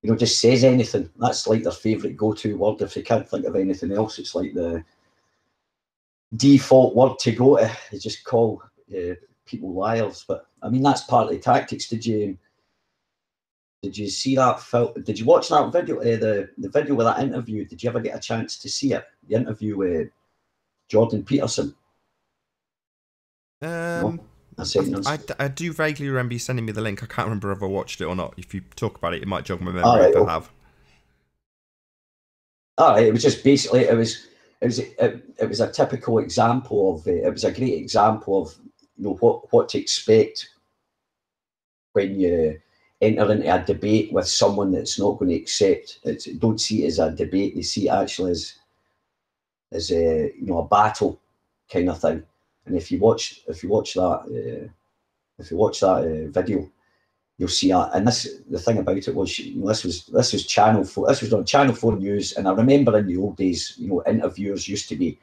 you know, just says anything. That's like their favourite go-to word. If they can't think of anything else, it's like the default word to go to. They just call people liars. But I mean, that's part of the tactics. Did you see that film? Did you watch that video? The video with that interview. Did you ever get a chance to see it? The interview with Jordan Peterson. I do vaguely remember you sending me the link. I can't remember if I watched it or not. If you talk about it, it might jog my memory if I have. It was just basically it was a typical example of it was a great example of, you know, what to expect when you enter into a debate with someone that's not going to accept. Don't see it as a debate. They see it actually as a, you know, a battle kind of thing. And if you watch that video, you'll see that. And the thing about it was, you know, this was Channel 4. This was on Channel 4 News. And I remember in the old days, you know, interviewers used to be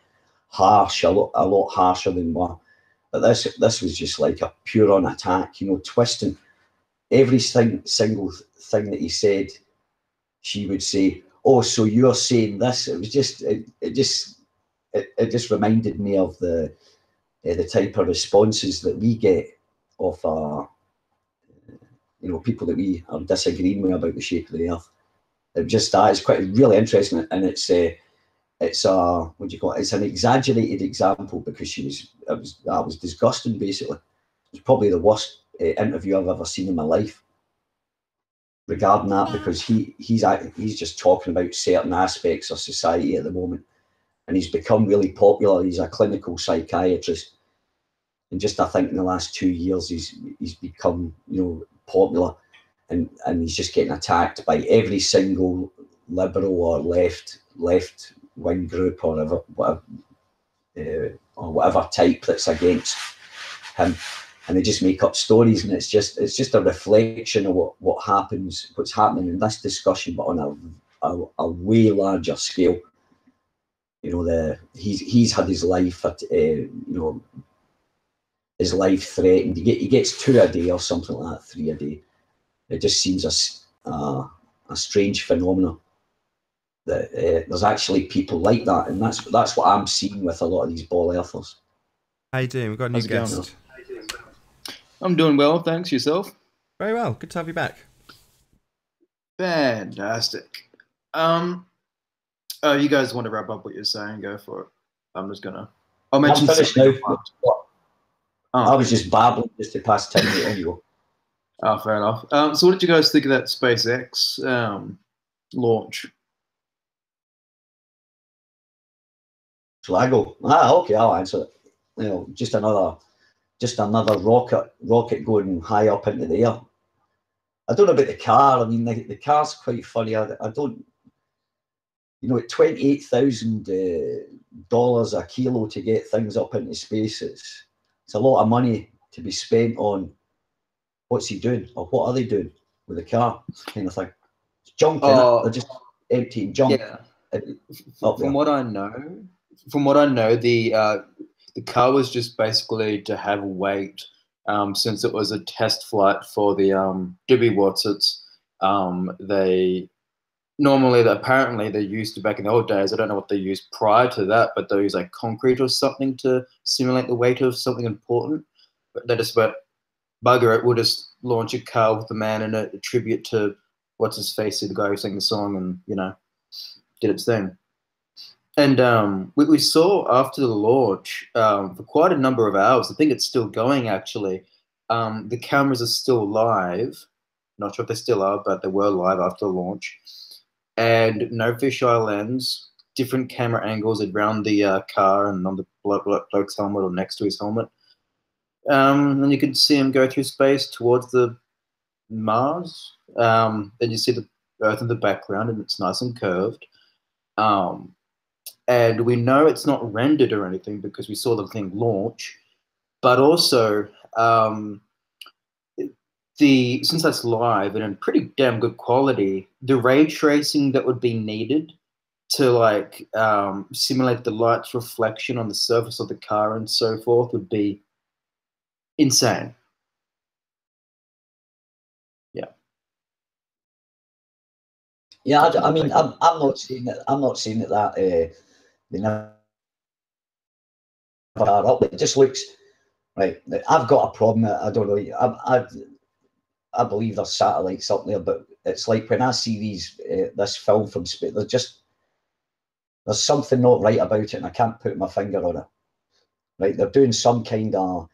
harsh, a lot harsher than what. But this was just like a pure on attack, you know, twisting every single thing that he said. She would say, "Oh, so you're saying this?" It was just it just reminded me of the type of responses that we get of people that we are disagreeing with about the shape of the earth. It just that is quite really interesting, and it's what do you call it? It's an exaggerated example because that was disgusting. Basically, it was probably the worst interview I've ever seen in my life regarding that, because he's just talking about certain aspects of society at the moment, and he's become really popular. He's a clinical psychiatrist, and just I think in the last 2 years he's become popular, and he's just getting attacked by every single liberal or left wing group or whatever type that's against him, and they just make up stories, and it's just a reflection of what's happening in this discussion, but on a way larger scale. He's had his life his life threatened. He gets 2 a day or something like that, 3 a day. It just seems a strange phenomenon that there's actually people like that, and that's what I'm seeing with a lot of these ball earthers. How you doing? We've got a new guest. I'm doing well, thanks. Yourself? Very well. Good to have you back. Fantastic. You guys want to wrap up what you're saying? Go for it. I'm just gonna. I'll mention something. I was just babbling just to pass time on you. Oh, fair enough. So what did you guys think of that SpaceX launch? Shall I go? Okay, I'll answer it. Just another rocket going high up into the air. I don't know about the car. I mean, the car's quite funny. I don't. At $28,000 a kilo to get things up into space, it's a lot of money to be spent on what's he doing or what are they doing with the car, kind of thing. It's junk in it. They're just emptying junk. Yeah. From what I know, the car was just basically to have weight, since it was a test flight for the Dibby-Watsits. Apparently they used back in the old days. I don't know what they used prior to that, but they used like concrete or something to simulate the weight of something important. But they just went, bugger it, we'll just launch a car with the man in it, a tribute to what's his face, the guy who sang the song, and did its thing. And we saw after the launch for quite a number of hours. I think it's still going actually. The cameras are still live. Not sure if they still are, but they were live after the launch. And no fisheye lens, different camera angles around the car and on the bloke's helmet or next to his helmet. And you can see him go through space towards the Mars. Then you see the Earth in the background, and it's nice and curved. And we know it's not rendered or anything because we saw the thing launch. But also, since that's live and in pretty damn good quality, the ray tracing that would be needed to simulate the light's reflection on the surface of the car and so forth would be insane. Yeah, I mean, I'm not saying that. I'm not saying that they never are up. It just looks right. I've got a problem. I don't know. I believe there's satellites up there, but it's like when I see this film from space, there's something not right about it, and I can't put my finger on it. Right, they're doing some kind of,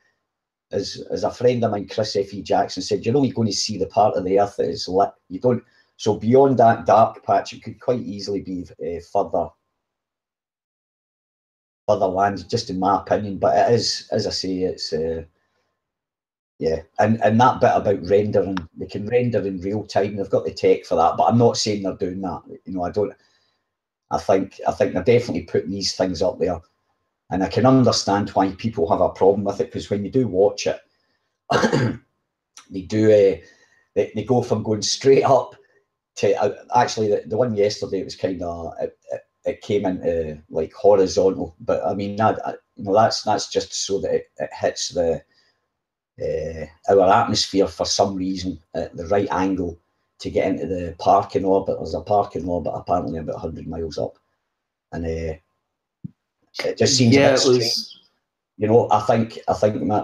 as a friend of mine, Chris F.E. Jackson said, you're only going to see the part of the Earth that is lit. You don't. So beyond that dark patch, it could quite easily be further land, just in my opinion. But it is, as I say, it's yeah. And that bit about rendering, they can render in real time. They've got the tech for that, but I'm not saying they're doing that. I don't. I think they're definitely putting these things up there, and I can understand why people have a problem with it, because when you do watch it, they do they go from going straight up to actually the one yesterday, it was kind of it came into like horizontal, but I mean that's just so that it hits our atmosphere for some reason at the right angle to get into the parking orbit. There's a parking orbit apparently about 100 miles up, and it just seems a bit strange. You know, I think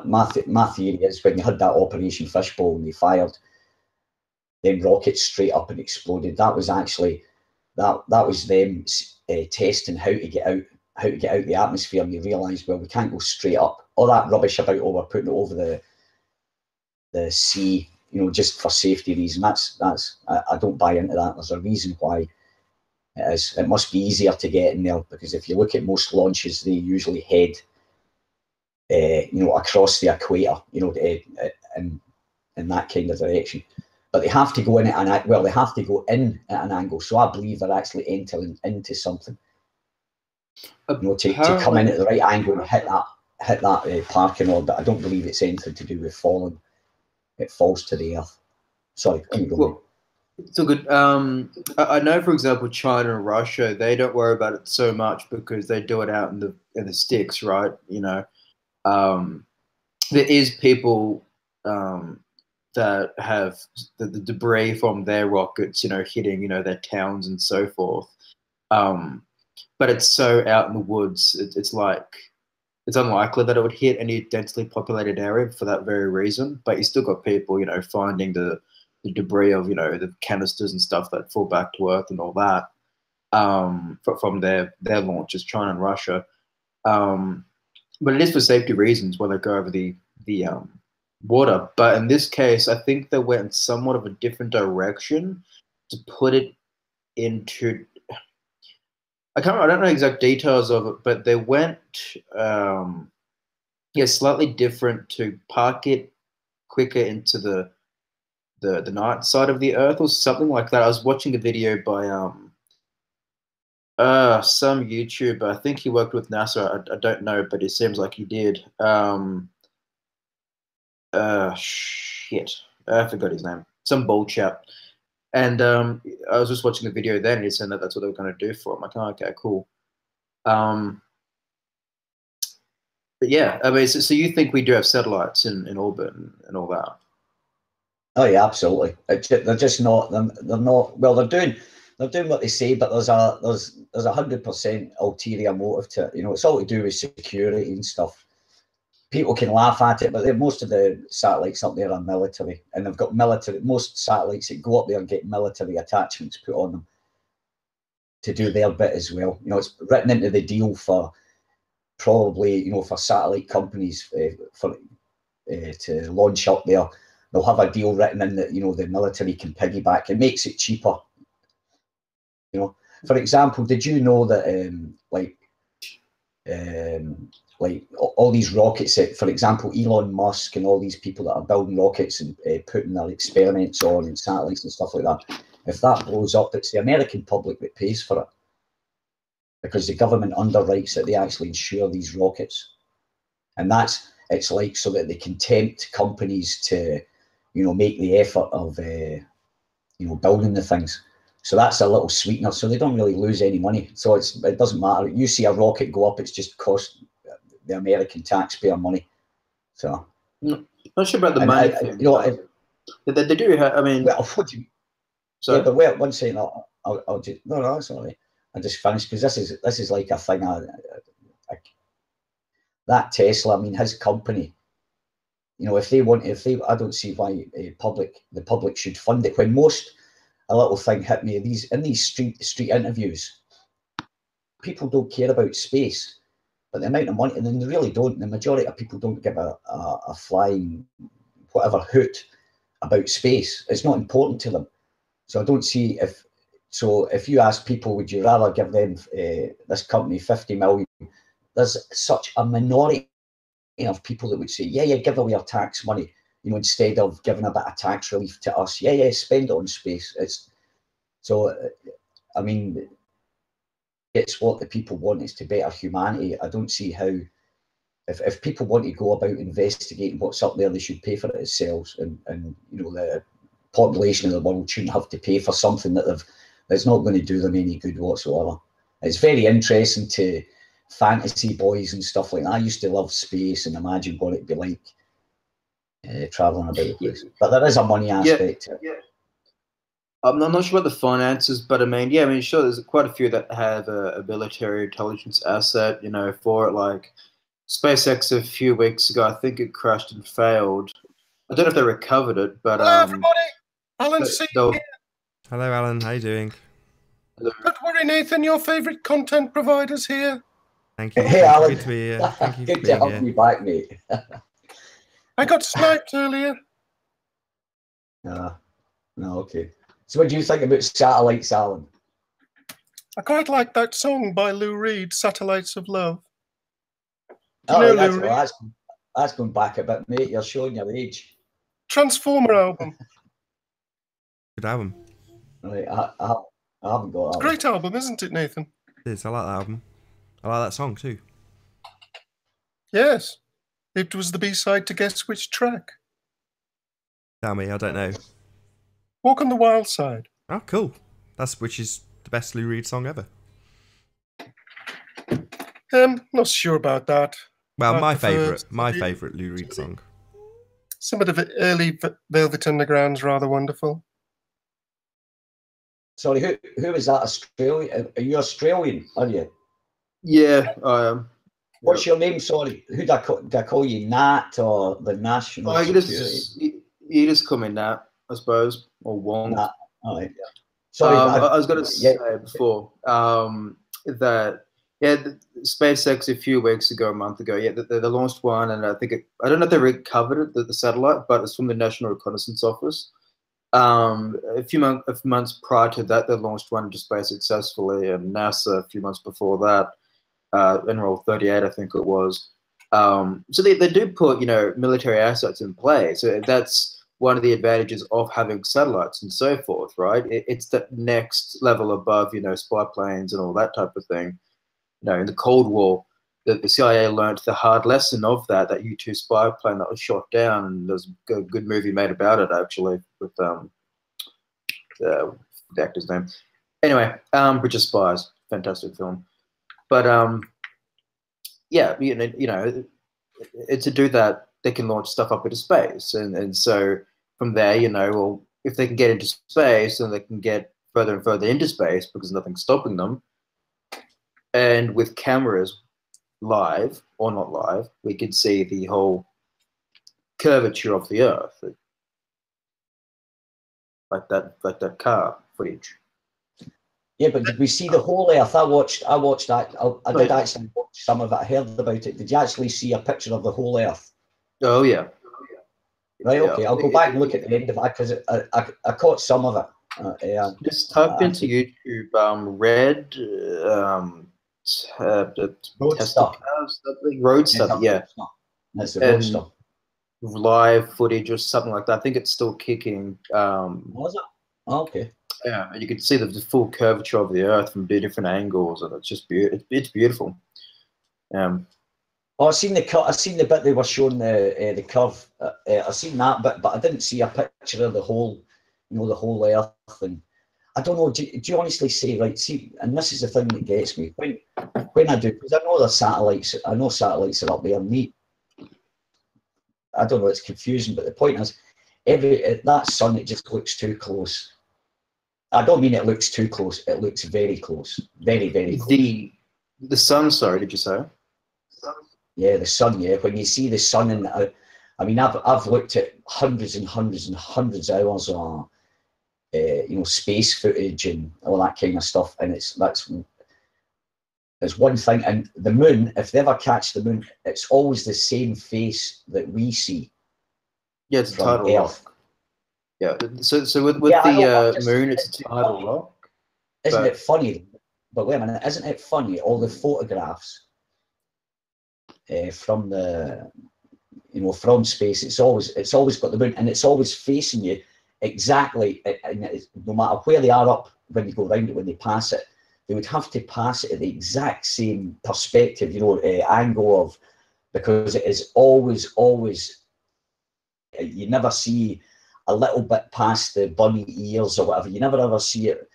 my theory is when they had that Operation Fishbowl and they fired them rockets straight up and exploded, that was actually that was them testing how to get out the atmosphere, and they realised, well, we can't go straight up. All that rubbish about, oh, we're putting it over the sea, you know, just for safety reasons. I don't buy into that. There's a reason why it is. It must be easier to get in there, because if you look at most launches, they usually head you know, across the equator, you know, in that kind of direction. But they have to go in at they have to go in at an angle. So I believe they're actually entering into something. You know, to come in at the right angle and hit that parking orbit. I don't believe it's anything to do with falling. It falls to the earth. Sorry, well, it's all good. I know, for example, China and Russia, they don't worry about it so much because they do it out in the sticks, right? You know, there is people that have the debris from their rockets, you know, hitting, you know, their towns and so forth. But it's so out in the woods. It's like, it's unlikely that it would hit any densely populated area for that very reason. But you still got people, you know, finding the debris of, you know, the canisters and stuff that fall back to Earth and all that from their launches, China and Russia. But it is for safety reasons when they go over the water. But in this case, I think they went in somewhat of a different direction to put it into. I don't know exact details of it, but they went slightly different to park it quicker into the night side of the Earth or something like that. I was watching a video by some YouTuber. I think he worked with NASA. I don't know, but it seems like he did. Shit, I forgot his name. Some bald chap. And I was just watching the video then, and he said that that's what they were going to do for him. I'm like, oh, okay, cool. But yeah, I mean, so you think we do have satellites in orbit and all that? Oh yeah, absolutely. They're just not. They're not. Well, they're doing what they say, but there's a 100% ulterior motive to it. You know, it's all to do with security and stuff. People can laugh at it, but most of the satellites up there are military, and they've got military. Most satellites that go up there get military attachments put on them to do their bit as well. You know, it's written into the deal for probably, you know, for satellite companies to launch up there. They'll have a deal written in that, you know, the military can piggyback. It makes it cheaper. You know, for example, did you know that like all these rockets that, for example, Elon Musk and all these people that are building rockets and putting their experiments on and satellites and stuff like that, if that blows up, it's the American public that pays for it, because the government underwrites it. They actually insure these rockets, and it's like so that they can tempt companies to, you know, make the effort of you know, building the things. So that's a little sweetener, so they don't really lose any money. So it doesn't matter. You see a rocket go up, it's just cost the American taxpayer money. So not sure about the money thing. You know, they do have, I mean, well, what do you, sorry? Yeah, but well, one second, I'll just no, sorry. I just finished, because this is like a thing. That Tesla, I mean, his company. You know, if they, I don't see why the public should fund it. When a little thing hit me, in these street interviews, people don't care about space, but the amount of money, and then they really don't. The majority of people don't give a flying whatever hoot about space. It's not important to them. So I don't see if you ask people, would you rather give them this company 50 million? There's such a minority of people that would say, yeah, give away our tax money, you know, instead of giving a bit of tax relief to us. Yeah, spend it on space. I mean, it's what the people want, is to better humanity. I don't see how, if people want to go about investigating what's up there, they should pay for it themselves. And you know, the population of the world shouldn't have to pay for something that's not going to do them any good whatsoever. It's very interesting to fantasy boys and stuff like that. I used to love space and imagine what it'd be like traveling about the place. But there is a money aspect to it. I'm not sure about the finances, but I mean, yeah, I mean, sure, there's quite a few that have a military intelligence asset, you know, for it. Like SpaceX a few weeks ago, I think it crashed and failed. I don't know if they recovered it, but Hello, everybody. Alan C. they'll- here. Hello, Alan. How you doing? Don't worry, Nathan. Your favourite content provider's here. Thank you. Hey, Thank you. Alan. Good to be here. Thank you Good for to being have here. you back, mate. I got sniped earlier. No, okay. So what do you think about satellites, Alan? I quite like that song by Lou Reed, "Satellites of Love." Do Oh, you know that's, Lou Reed? well, that's going back a bit, mate. You're showing your age. Transformer album. Good album. Right, I haven't got that. Great album, isn't it, Nathan? It is. I like that album. I like that song too. Yes. It was the B-side to Guess Which Track. Tell me, I don't know. Walk on the Wild Side. Oh, cool. Which is the best Lou Reed song ever. Not sure about that. Well, I my prefer favourite Lou Reed song. some of the early Velvet Underground's rather wonderful. Sorry, who is that? Australia? Are you Australian? Are you? Yeah, I am. What's your name? Sorry, who do I call you? Nat or the National Oh, Security? you just come in Nat, I suppose, or Wong. Nat. All right. Sorry, I was going to say before that SpaceX a few weeks ago, a month ago, they launched one, and I don't know if they recovered it, the satellite, but it's from the National Reconnaissance Office. A few months prior to that, they launched one into space successfully, and NASA a few months before that, Enroll 38, I think it was. So they do put, military assets in play. So that's one of the advantages of having satellites and so forth, right? It's that next level above, spy planes and all that type of thing. In the Cold War, the CIA learned the hard lesson of that U-2 spy plane that was shot down, and there's a good movie made about it, actually, with the actor's name. Anyway, Bridge of Spies, fantastic film. But to do that, they can launch stuff up into space, and so from there, well, if they can get into space, then they can get further and further into space because nothing's stopping them. And with cameras, live or not live, we could see the whole curvature of the Earth, like that car footage. Yeah, but did we see the whole Earth? I watched that. I did actually watch some of it. I heard about it. Did you actually see a picture of the whole Earth? Oh, yeah. Right, okay. I'll go back and look at the end of that because I caught some of it. Just type into YouTube Roadster, yeah. That's the Roadster. Live footage or something like that. I think it's still kicking. Was it? Oh, okay. Yeah, and you can see the full curvature of the Earth from different angles, and it's just it's beautiful. Oh, I seen the bit they were showing the curve. I seen that bit, but I didn't see a picture of the whole, the whole Earth. And I don't know. Do you honestly say, right? See, and this is the thing that gets me when I do, because I know the satellites. I know satellites are up there neat. I don't know. It's confusing, but the point is, that sun, it just looks too close. I don't mean it looks too close. It looks very close, very, very close. The sun. Sorry, did you say? Yeah, the sun. Yeah, when you see the sun, and I mean, I've looked at hundreds and hundreds and hundreds of hours of space footage and all that kind of stuff, and it's one thing. And the moon, if they ever catch the moon, it's always the same face that we see. Yeah, it's a tidal rock. Yeah, so with the moon, it's a tidal rock. Isn't it funny? But wait a minute, isn't it funny? All the photographs from the from space, it's always got the moon, and it's always facing you exactly. And no matter where they are up when you go around it, when they pass it, they would have to pass it at the exact same perspective, angle of, because it is always. You never see a little bit past the bunny ears or whatever. You never ever see it.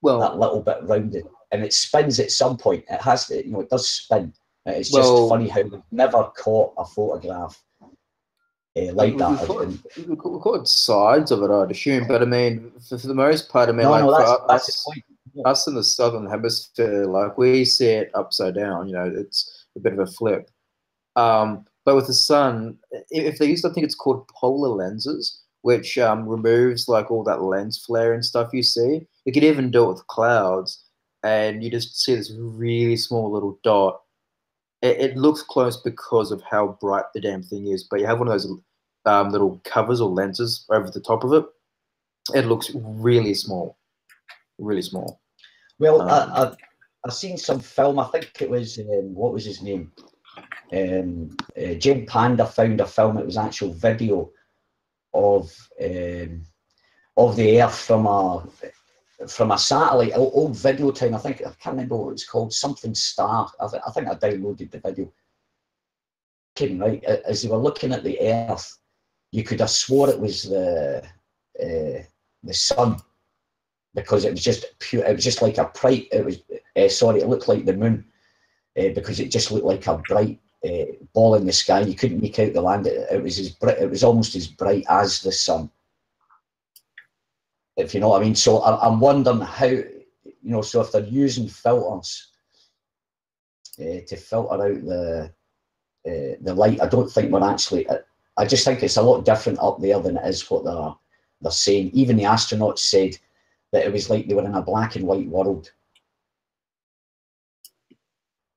Well, that little bit rounded, and it spins at some point. It has to, it does spin. It's just funny how we've never caught a photograph like that. We record sides of it, I'd assume, but I mean, for the most part, I mean, No, like no, for that's us, the point. us in the southern hemisphere, like we see it upside down. You know, it's a bit of a flip. But with the sun, if they use, I think it's called polar lenses, which removes like all that lens flare and stuff you see. You could even do it with clouds, and you just see this really small little dot. It looks close because of how bright the damn thing is, but you have one of those little covers or lenses over the top of it. It looks really small, really small. Well, I've seen some film. I think it was what was his name? Jim Panda found a film. It was actual video of the Earth from a satellite, old video time. I can't remember what it's called. Something Star. I think I downloaded the video. Right, as they were looking at the Earth, you could have swore it was the sun, because it was just pure. It was just like a bright. It was it looked like the moon, because it just looked like a bright ball in the sky. You couldn't make out the land. It was as bright. It was almost as bright as the sun, if you know what I mean. So I'm wondering how, so if they're using filters to filter out the light, I don't think we're actually. I just think it's a lot different up there than it is what they're saying. Even the astronauts said that it was like they were in a black and white world.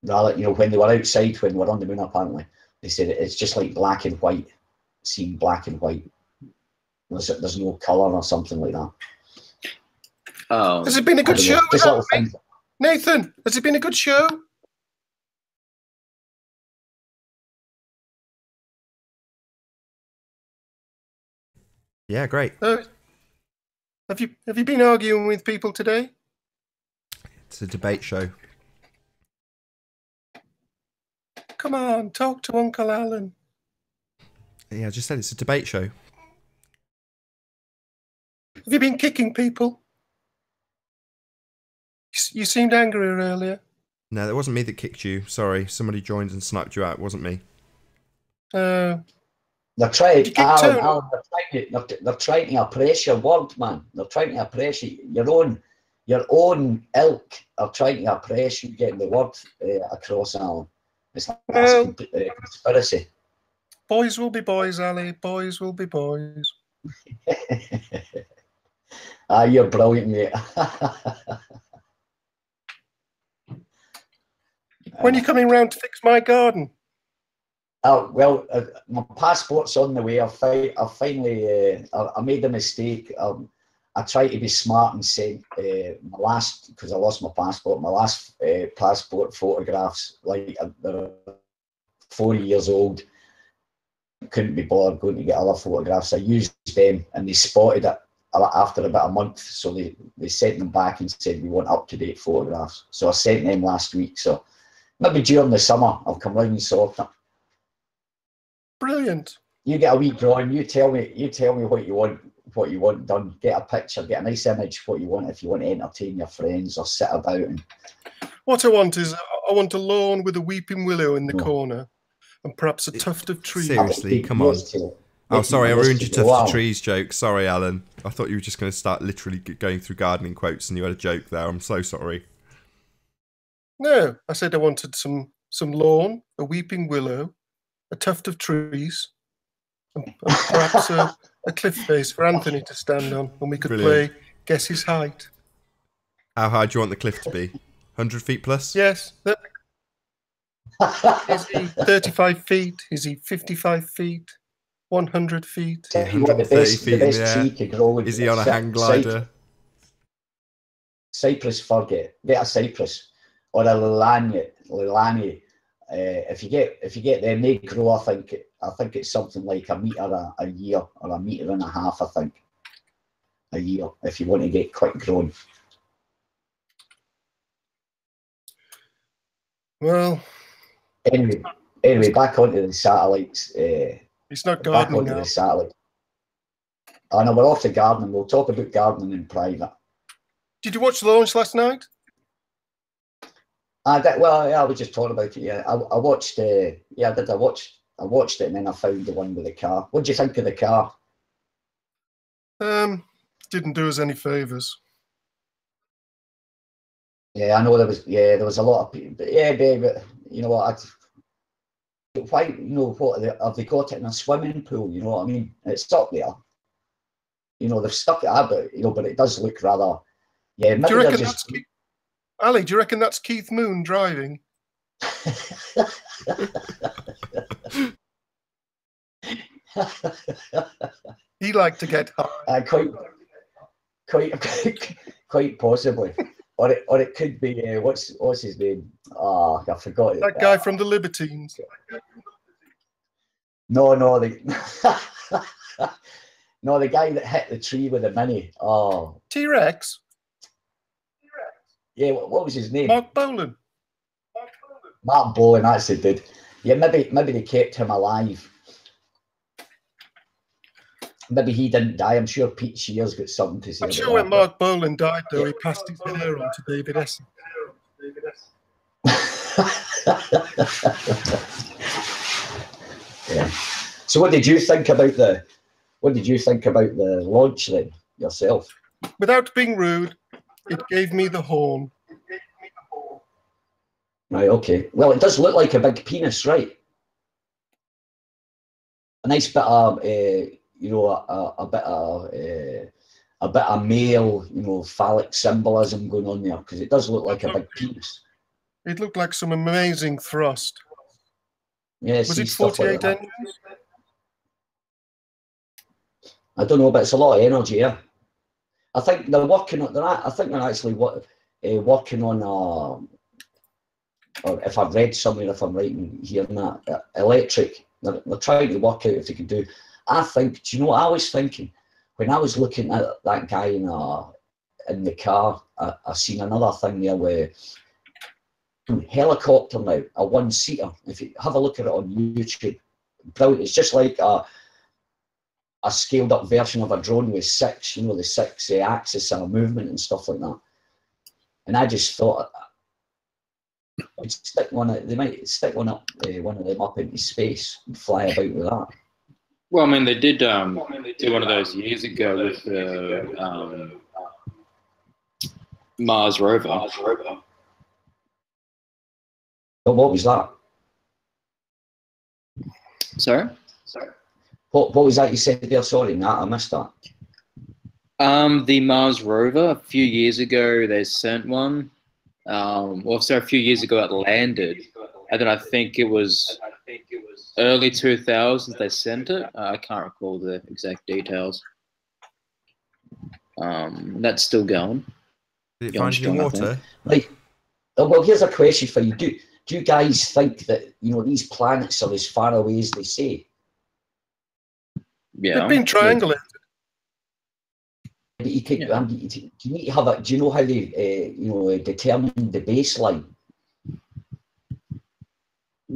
Rather, when they were outside, when they were on the moon, apparently, they said it's just like black and white, seeing black and white. There's no colour or something like that. Has it been a good show? Nathan, has it been a good show? Yeah, great. Have you been arguing with people today? It's a debate show. Come on, talk to Uncle Alan. Yeah, I just said it's a debate show. Have you been kicking people? You seemed angry earlier. No, that wasn't me that kicked you. Sorry, somebody joined and sniped you out. It wasn't me. They're trying, Alan, they're trying to oppress your word, man. They're trying to oppress you. Your own ilk are trying to oppress you getting the word across, Alan. It's like a conspiracy. Boys will be boys, Ali. Boys will be boys. You're brilliant, mate. When are you coming round to fix my garden? Well, my passport's on the way. I finally made a mistake. I tried to be smart and sent my last, because I lost my passport, passport photographs, like they're 4 years old. Couldn't be bothered going to get other photographs. I used them and they spotted it after about a month. So they sent them back and said, we want up-to-date photographs. So I sent them last week. So maybe during the summer, I'll come round and sort it. Brilliant. You get a wee drawing. You tell me what you want done. Get a picture. Get a nice image. What you want, if you want to entertain your friends or sit about. And what I want is I want a lawn with a weeping willow in the corner, and perhaps a tuft of trees. Seriously, come on. Oh, sorry, I ruined your tuft of trees joke. Sorry, Alan. I thought you were just going to start literally going through gardening quotes, and you had a joke there. I'm so sorry. No, I said I wanted some lawn, a weeping willow, a tuft of trees, and perhaps a cliff face for Anthony to stand on, and we could play Guess His Height. How high do you want the cliff to be? 100 feet plus? Yes. Is he 35 feet? Is he 55 feet? 100 feet? 130 feet in the air. Is he on a hang glider? Cypress fir, get a cypress or a lilani. If you get them, they grow. I think it's something like a metre a year or a metre and a half. I think a year if you want to get quick grown. Well, anyway, back onto the satellites. It's not gardening now. The satellite. I know we're off to gardening. We'll talk about gardening in private. Did you watch the launch last night? I was just talking about it. Yeah, I watched. I watched I watched it and then I found the one with the car. What do you think of the car? Didn't do us any favours. Yeah, I know there was a lot of people. But yeah, but you know what? Why, you know, what have they got it in a swimming pool? You know what I mean? It's up there. You know, they've stuck it out, but you know, but it does look rather. Yeah, maybe Do you reckon just... that's Ali? Do you reckon that's Keith Moon driving? He liked to get high. Quite possibly, or it could be what's his name? Ah, I forgot it. That guy from the Libertines. No, the no, the guy that hit the tree with the mini. Oh, T-Rex. Yeah, what was his name? Mark Bolan. Mark Bolan, that's it, dude. Yeah, maybe they kept him alive. Maybe he didn't die. I'm sure Pete Shear's got something to say. I'm sure when Mark Bolan died, though, he passed his hair on to David Essen. Yeah. So, what did you think about the launch then yourself? Without being rude, it gave me the horn. Right. Okay. Well, it does look like a big penis, right? A nice bit of, you know, a bit of male, you know, phallic symbolism going on there, because it does look like a big penis. It looked like some amazing thrust. Yeah. Was it 48 like engines? I don't know, but it's a lot of energy. Yeah. I think they're working on. I think they're actually working on. Or if I've read somewhere, if I'm right in hearing that, electric. They're trying to work out if they can do. I think. Do you know what I was thinking when I was looking at that guy in the car? I seen another thing there where helicopter now, a one-seater. If you have a look at it on YouTube, brilliant. It's just like a scaled-up version of a drone with six, you know, the six axis of movement and stuff like that. And I just thought they might stick one of them up into space and fly about with that. Well, I mean, they did do one of those years ago with the Mars rover. But what was that? Sorry? What was that you said there? Sorry, Nat, I missed that. The Mars rover, a few years ago, they sent one. A few years ago it landed. And then I think it was early 2000s they sent it. I can't recall the exact details. That's still going. Did it find you in water? Like, well, here's a question for you. Do you guys think that, you know, these planets are as far away as they say? Yeah. They've been triangulated. But you can, you need to have a. Do you know how they, you know, determine the baseline?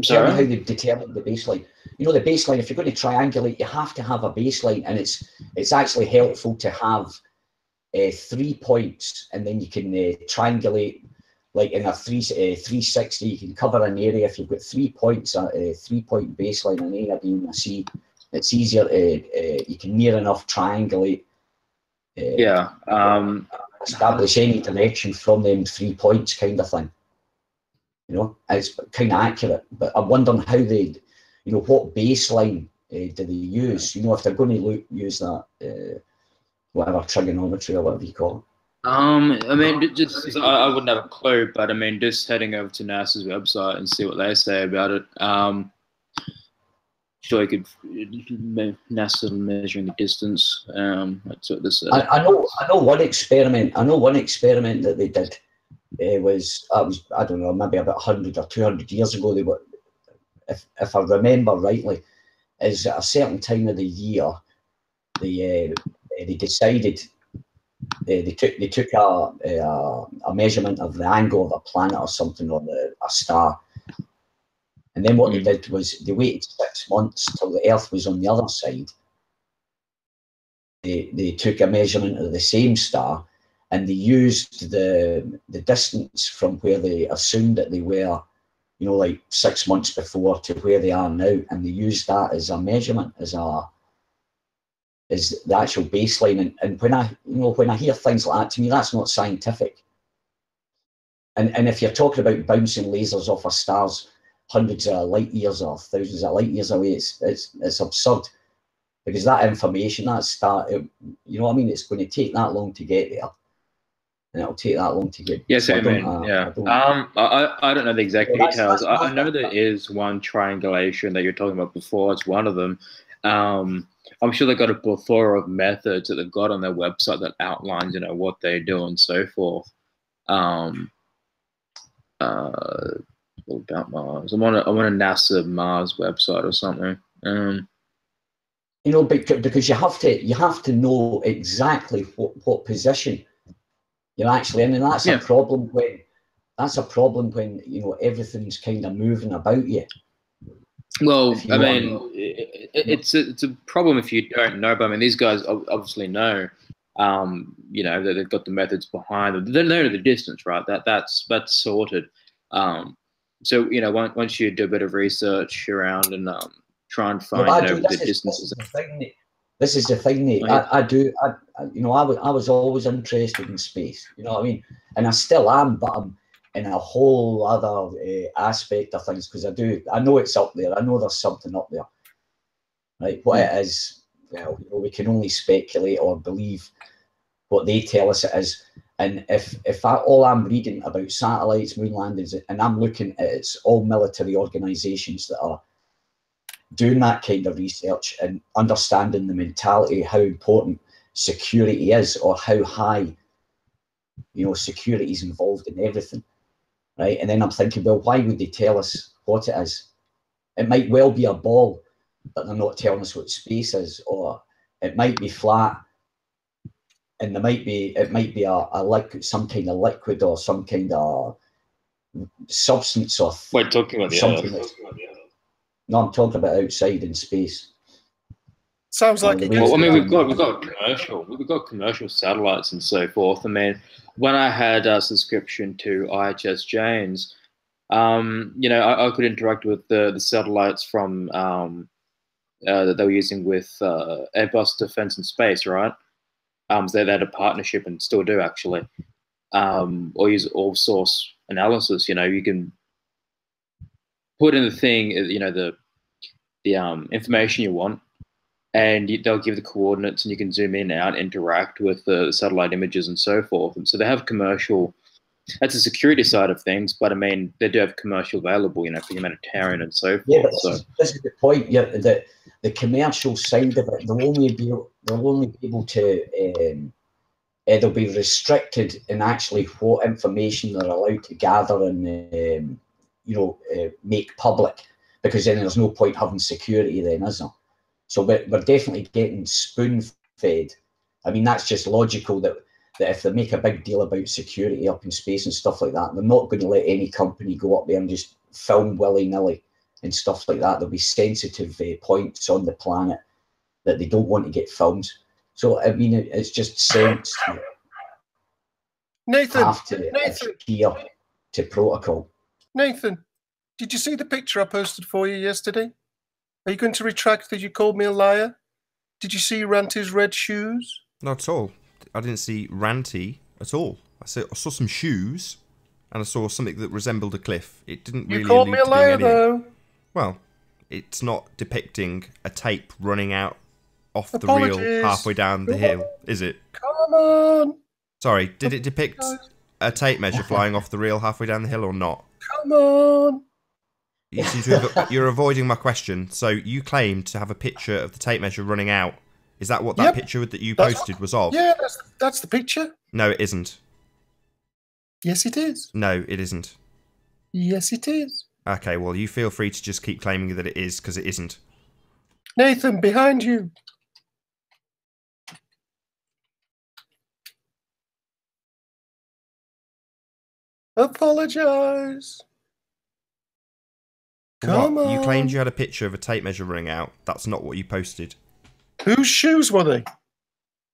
Tell me how they determine the baseline. You know, the baseline. If you're going to triangulate, you have to have a baseline, and it's actually helpful to have 3 points, and then you can triangulate. Like in a 360, you can cover an area if you've got 3 points, a 3-point baseline, an A, a B, and a C. It's easier. You can near enough triangulate. Establish any direction from them 3 points, kind of thing. You know, it's kind of accurate. But I'm wondering how they, you know, what baseline do they use? You know, if they're going to use that, whatever trigonometry or whatever you call it. I mean, just I wouldn't have a clue, but I mean, just heading over to NASA's website and see what they say about it. Sure, you could NASA measuring the distance. That's what this. I know one experiment. I know one experiment that they did. Was I don't know, maybe about 100 or 200 years ago. They were, if I remember rightly, is at a certain time of the year, they decided. They took a measurement of the angle of a planet or something, or a star, and then what they did was they waited 6 months till the Earth was on the other side. They took a measurement of the same star, and they used the distance from where they assumed that they were you know, like 6 months before to where they are now, and they use that as a measurement, as the actual baseline. And when I hear things like that, to me, that's not scientific. And if you're talking about bouncing lasers off of stars hundreds of light years or thousands of light years away, it's absurd, because that information, that star, you know what I mean, it's going to take that long to get there. And it'll take that long to get. Yes, so I mean, yeah. I don't know the exact details. I know there is one triangulation that you're talking about before. It's one of them. I'm sure they've got a plethora of methods that they've got on their website that outlines, you know, what they do and so forth. What about Mars? I'm on a NASA Mars website or something. You know, because you have to know exactly what position you're actually in, and that's a problem when you know everything's kind of moving about you. Well, I mean, it's a problem if you don't know, but I mean, these guys obviously know. You know, that they've got the methods behind them. They know the distance, right? That's sorted. So you know, once you do a bit of research around and try and find the distances. This is the thing, Nate. I was always interested in space. You know what I mean? And I still am, but I'm in a whole other aspect of things, because I know it's up there. I know there's something up there. Right? What it is, well, you know, we can only speculate or believe what they tell us it is. And if all I'm reading about satellites, moon landings, and I'm looking at it's all military organizations that are doing that kind of research and understanding the mentality, how important security is, or how high, you know, security is involved in everything, right? And then I'm thinking, well, why would they tell us what it is? It might well be a ball, but they're not telling us what space is, or it might be flat, and it might be a liquid, some kind of liquid or some kind of substance, or we're talking about something. No, I'm talking about outside in space. Sounds like well, I mean, we've got commercial satellites and so forth. I mean, when I had a subscription to IHS Janes, you know, I could interact with the satellites from that they were using with Airbus Defence and Space, right? So they had a partnership and still do actually, or use all source analysis. You know, you can put in the thing, you know, the information you want, and they'll give the coordinates, and you can zoom in and out, interact with the satellite images and so forth. And so they have commercial. That's the security side of things, but I mean, they do have commercial available, you know, for humanitarian and so forth. Yeah, but this is the point. Yeah, the commercial side of it, they'll only be able to. They'll be restricted in actually what information they're allowed to gather and you know, make public, because then there's no point having security then, is there? So we're definitely getting spoon-fed. I mean, that's just logical that if they make a big deal about security up in space and stuff like that, they're not going to let any company go up there and just film willy-nilly and stuff like that. There'll be sensitive points on the planet that they don't want to get filmed. So, I mean, it's just sense. Nathan, have to adhere to protocol. Nathan, did you see the picture I posted for you yesterday? Are you going to retract that you called me a liar? Did you see Ranty's red shoes? Not at all. I didn't see Ranty at all. I saw some shoes, and I saw something that resembled a cliff. It didn't really. You called me a liar, though. Well, it's not depicting a tape running out off the reel halfway down the hill, is it? Come on. Sorry, did it depict a tape measure flying off the reel halfway down the hill or not? Come on. You seem to you're avoiding my question. So you claimed to have a picture of the tape measure running out. Is that what that picture that you posted was of? Yeah, that's the picture. No, it isn't. Yes, it is. No, it isn't. Yes, it is. Okay, well, you feel free to just keep claiming that it is, because it isn't. Nathan, behind you. Apologise. Come on. You claimed you had a picture of a tape measure running out. That's not what you posted. Whose shoes were they?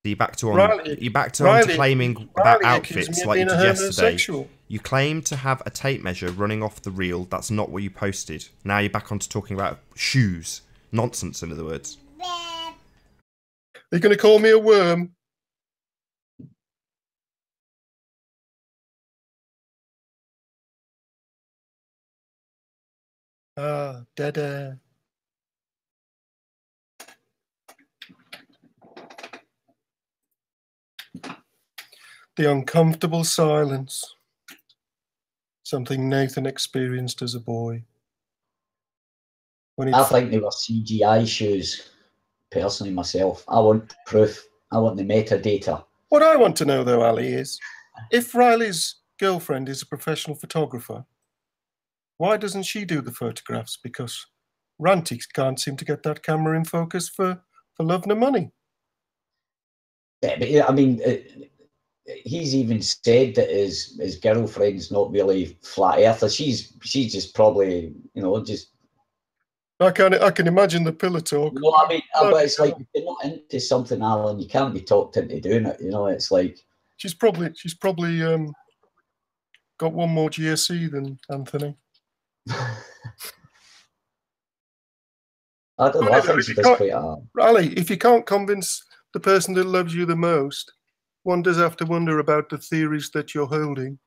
You back to Riley- you back to Riley- claiming about Riley accused outfits me of like you being did a yesterday. homosexual. You claim to have a tape measure running off the reel. That's not what you posted. Now you're back onto talking about shoes. Nonsense, in other words. Are you going to call me a worm? Ah, dead air. The uncomfortable silence. Something Nathan experienced as a boy. When I think they were CGI shoes, personally, myself. I want proof. I want the metadata. What I want to know, though, Ali, is if Riley's girlfriend is a professional photographer, why doesn't she do the photographs? Because Ranty can't seem to get that camera in focus for love nor money. Yeah, but I mean, he's even said that his girlfriend's not really flat earther. She's just probably, you know, just. I can imagine the pillow talk. You know what I mean? But it's like, if you're not into something, Alan, you can't be talked into doing it. You know, it's like. She's probably got one more GSE than Anthony. I don't know. I think she does quite a. Riley, if you can't convince the person that loves you the most, one does have to wonder about the theories that you're holding.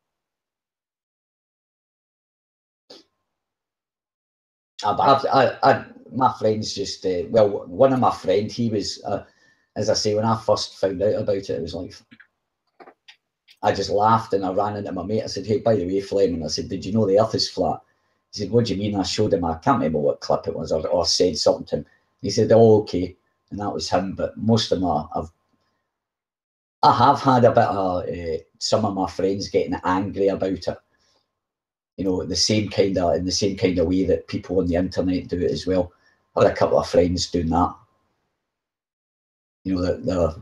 My friends just well, one of my friends, he was as I say, when I first found out about it, it was like I just laughed and I ran into my mate. I said, "Hey, by the way, Fleming," I said, "Did you know the Earth is flat?" He said, "What do you mean?" I showed him. I can't remember what clip it was, or said something to him. He said, "Oh, okay," and that was him. But most of them I have had a bit of some of my friends getting angry about it. You know, in the same kind of way that people on the internet do it as well. I had a couple of friends doing that. You know, they're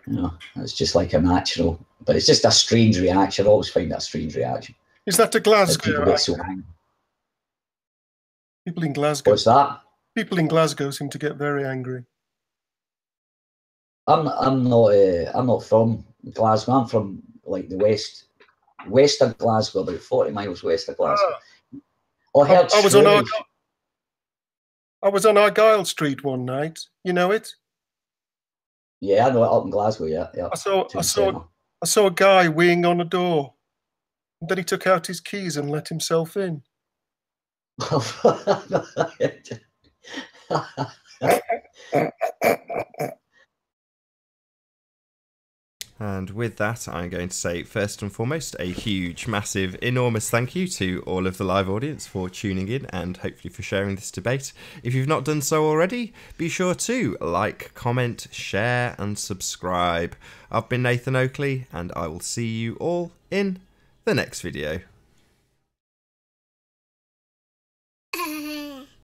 you know, it's just like a natural, but it's just a strange reaction. I always find that a strange reaction. Is that to Glasgow? People get so angry. People in Glasgow. What's that? People in Glasgow seem to get very angry. I'm not from Glasgow. I'm from like the west of Glasgow, about 40 miles west of Glasgow. I was on Argyle Street one night. You know it? Yeah, I know it up in Glasgow. Yeah. I saw a guy weighing on a door. And then he took out his keys and let himself in. And with that, I'm going to say, first and foremost, a huge, massive, enormous thank you to all of the live audience for tuning in and hopefully for sharing this debate. If you've not done so already, be sure to like, comment, share and subscribe. I've been Nathan Oakley and I will see you all in the next video.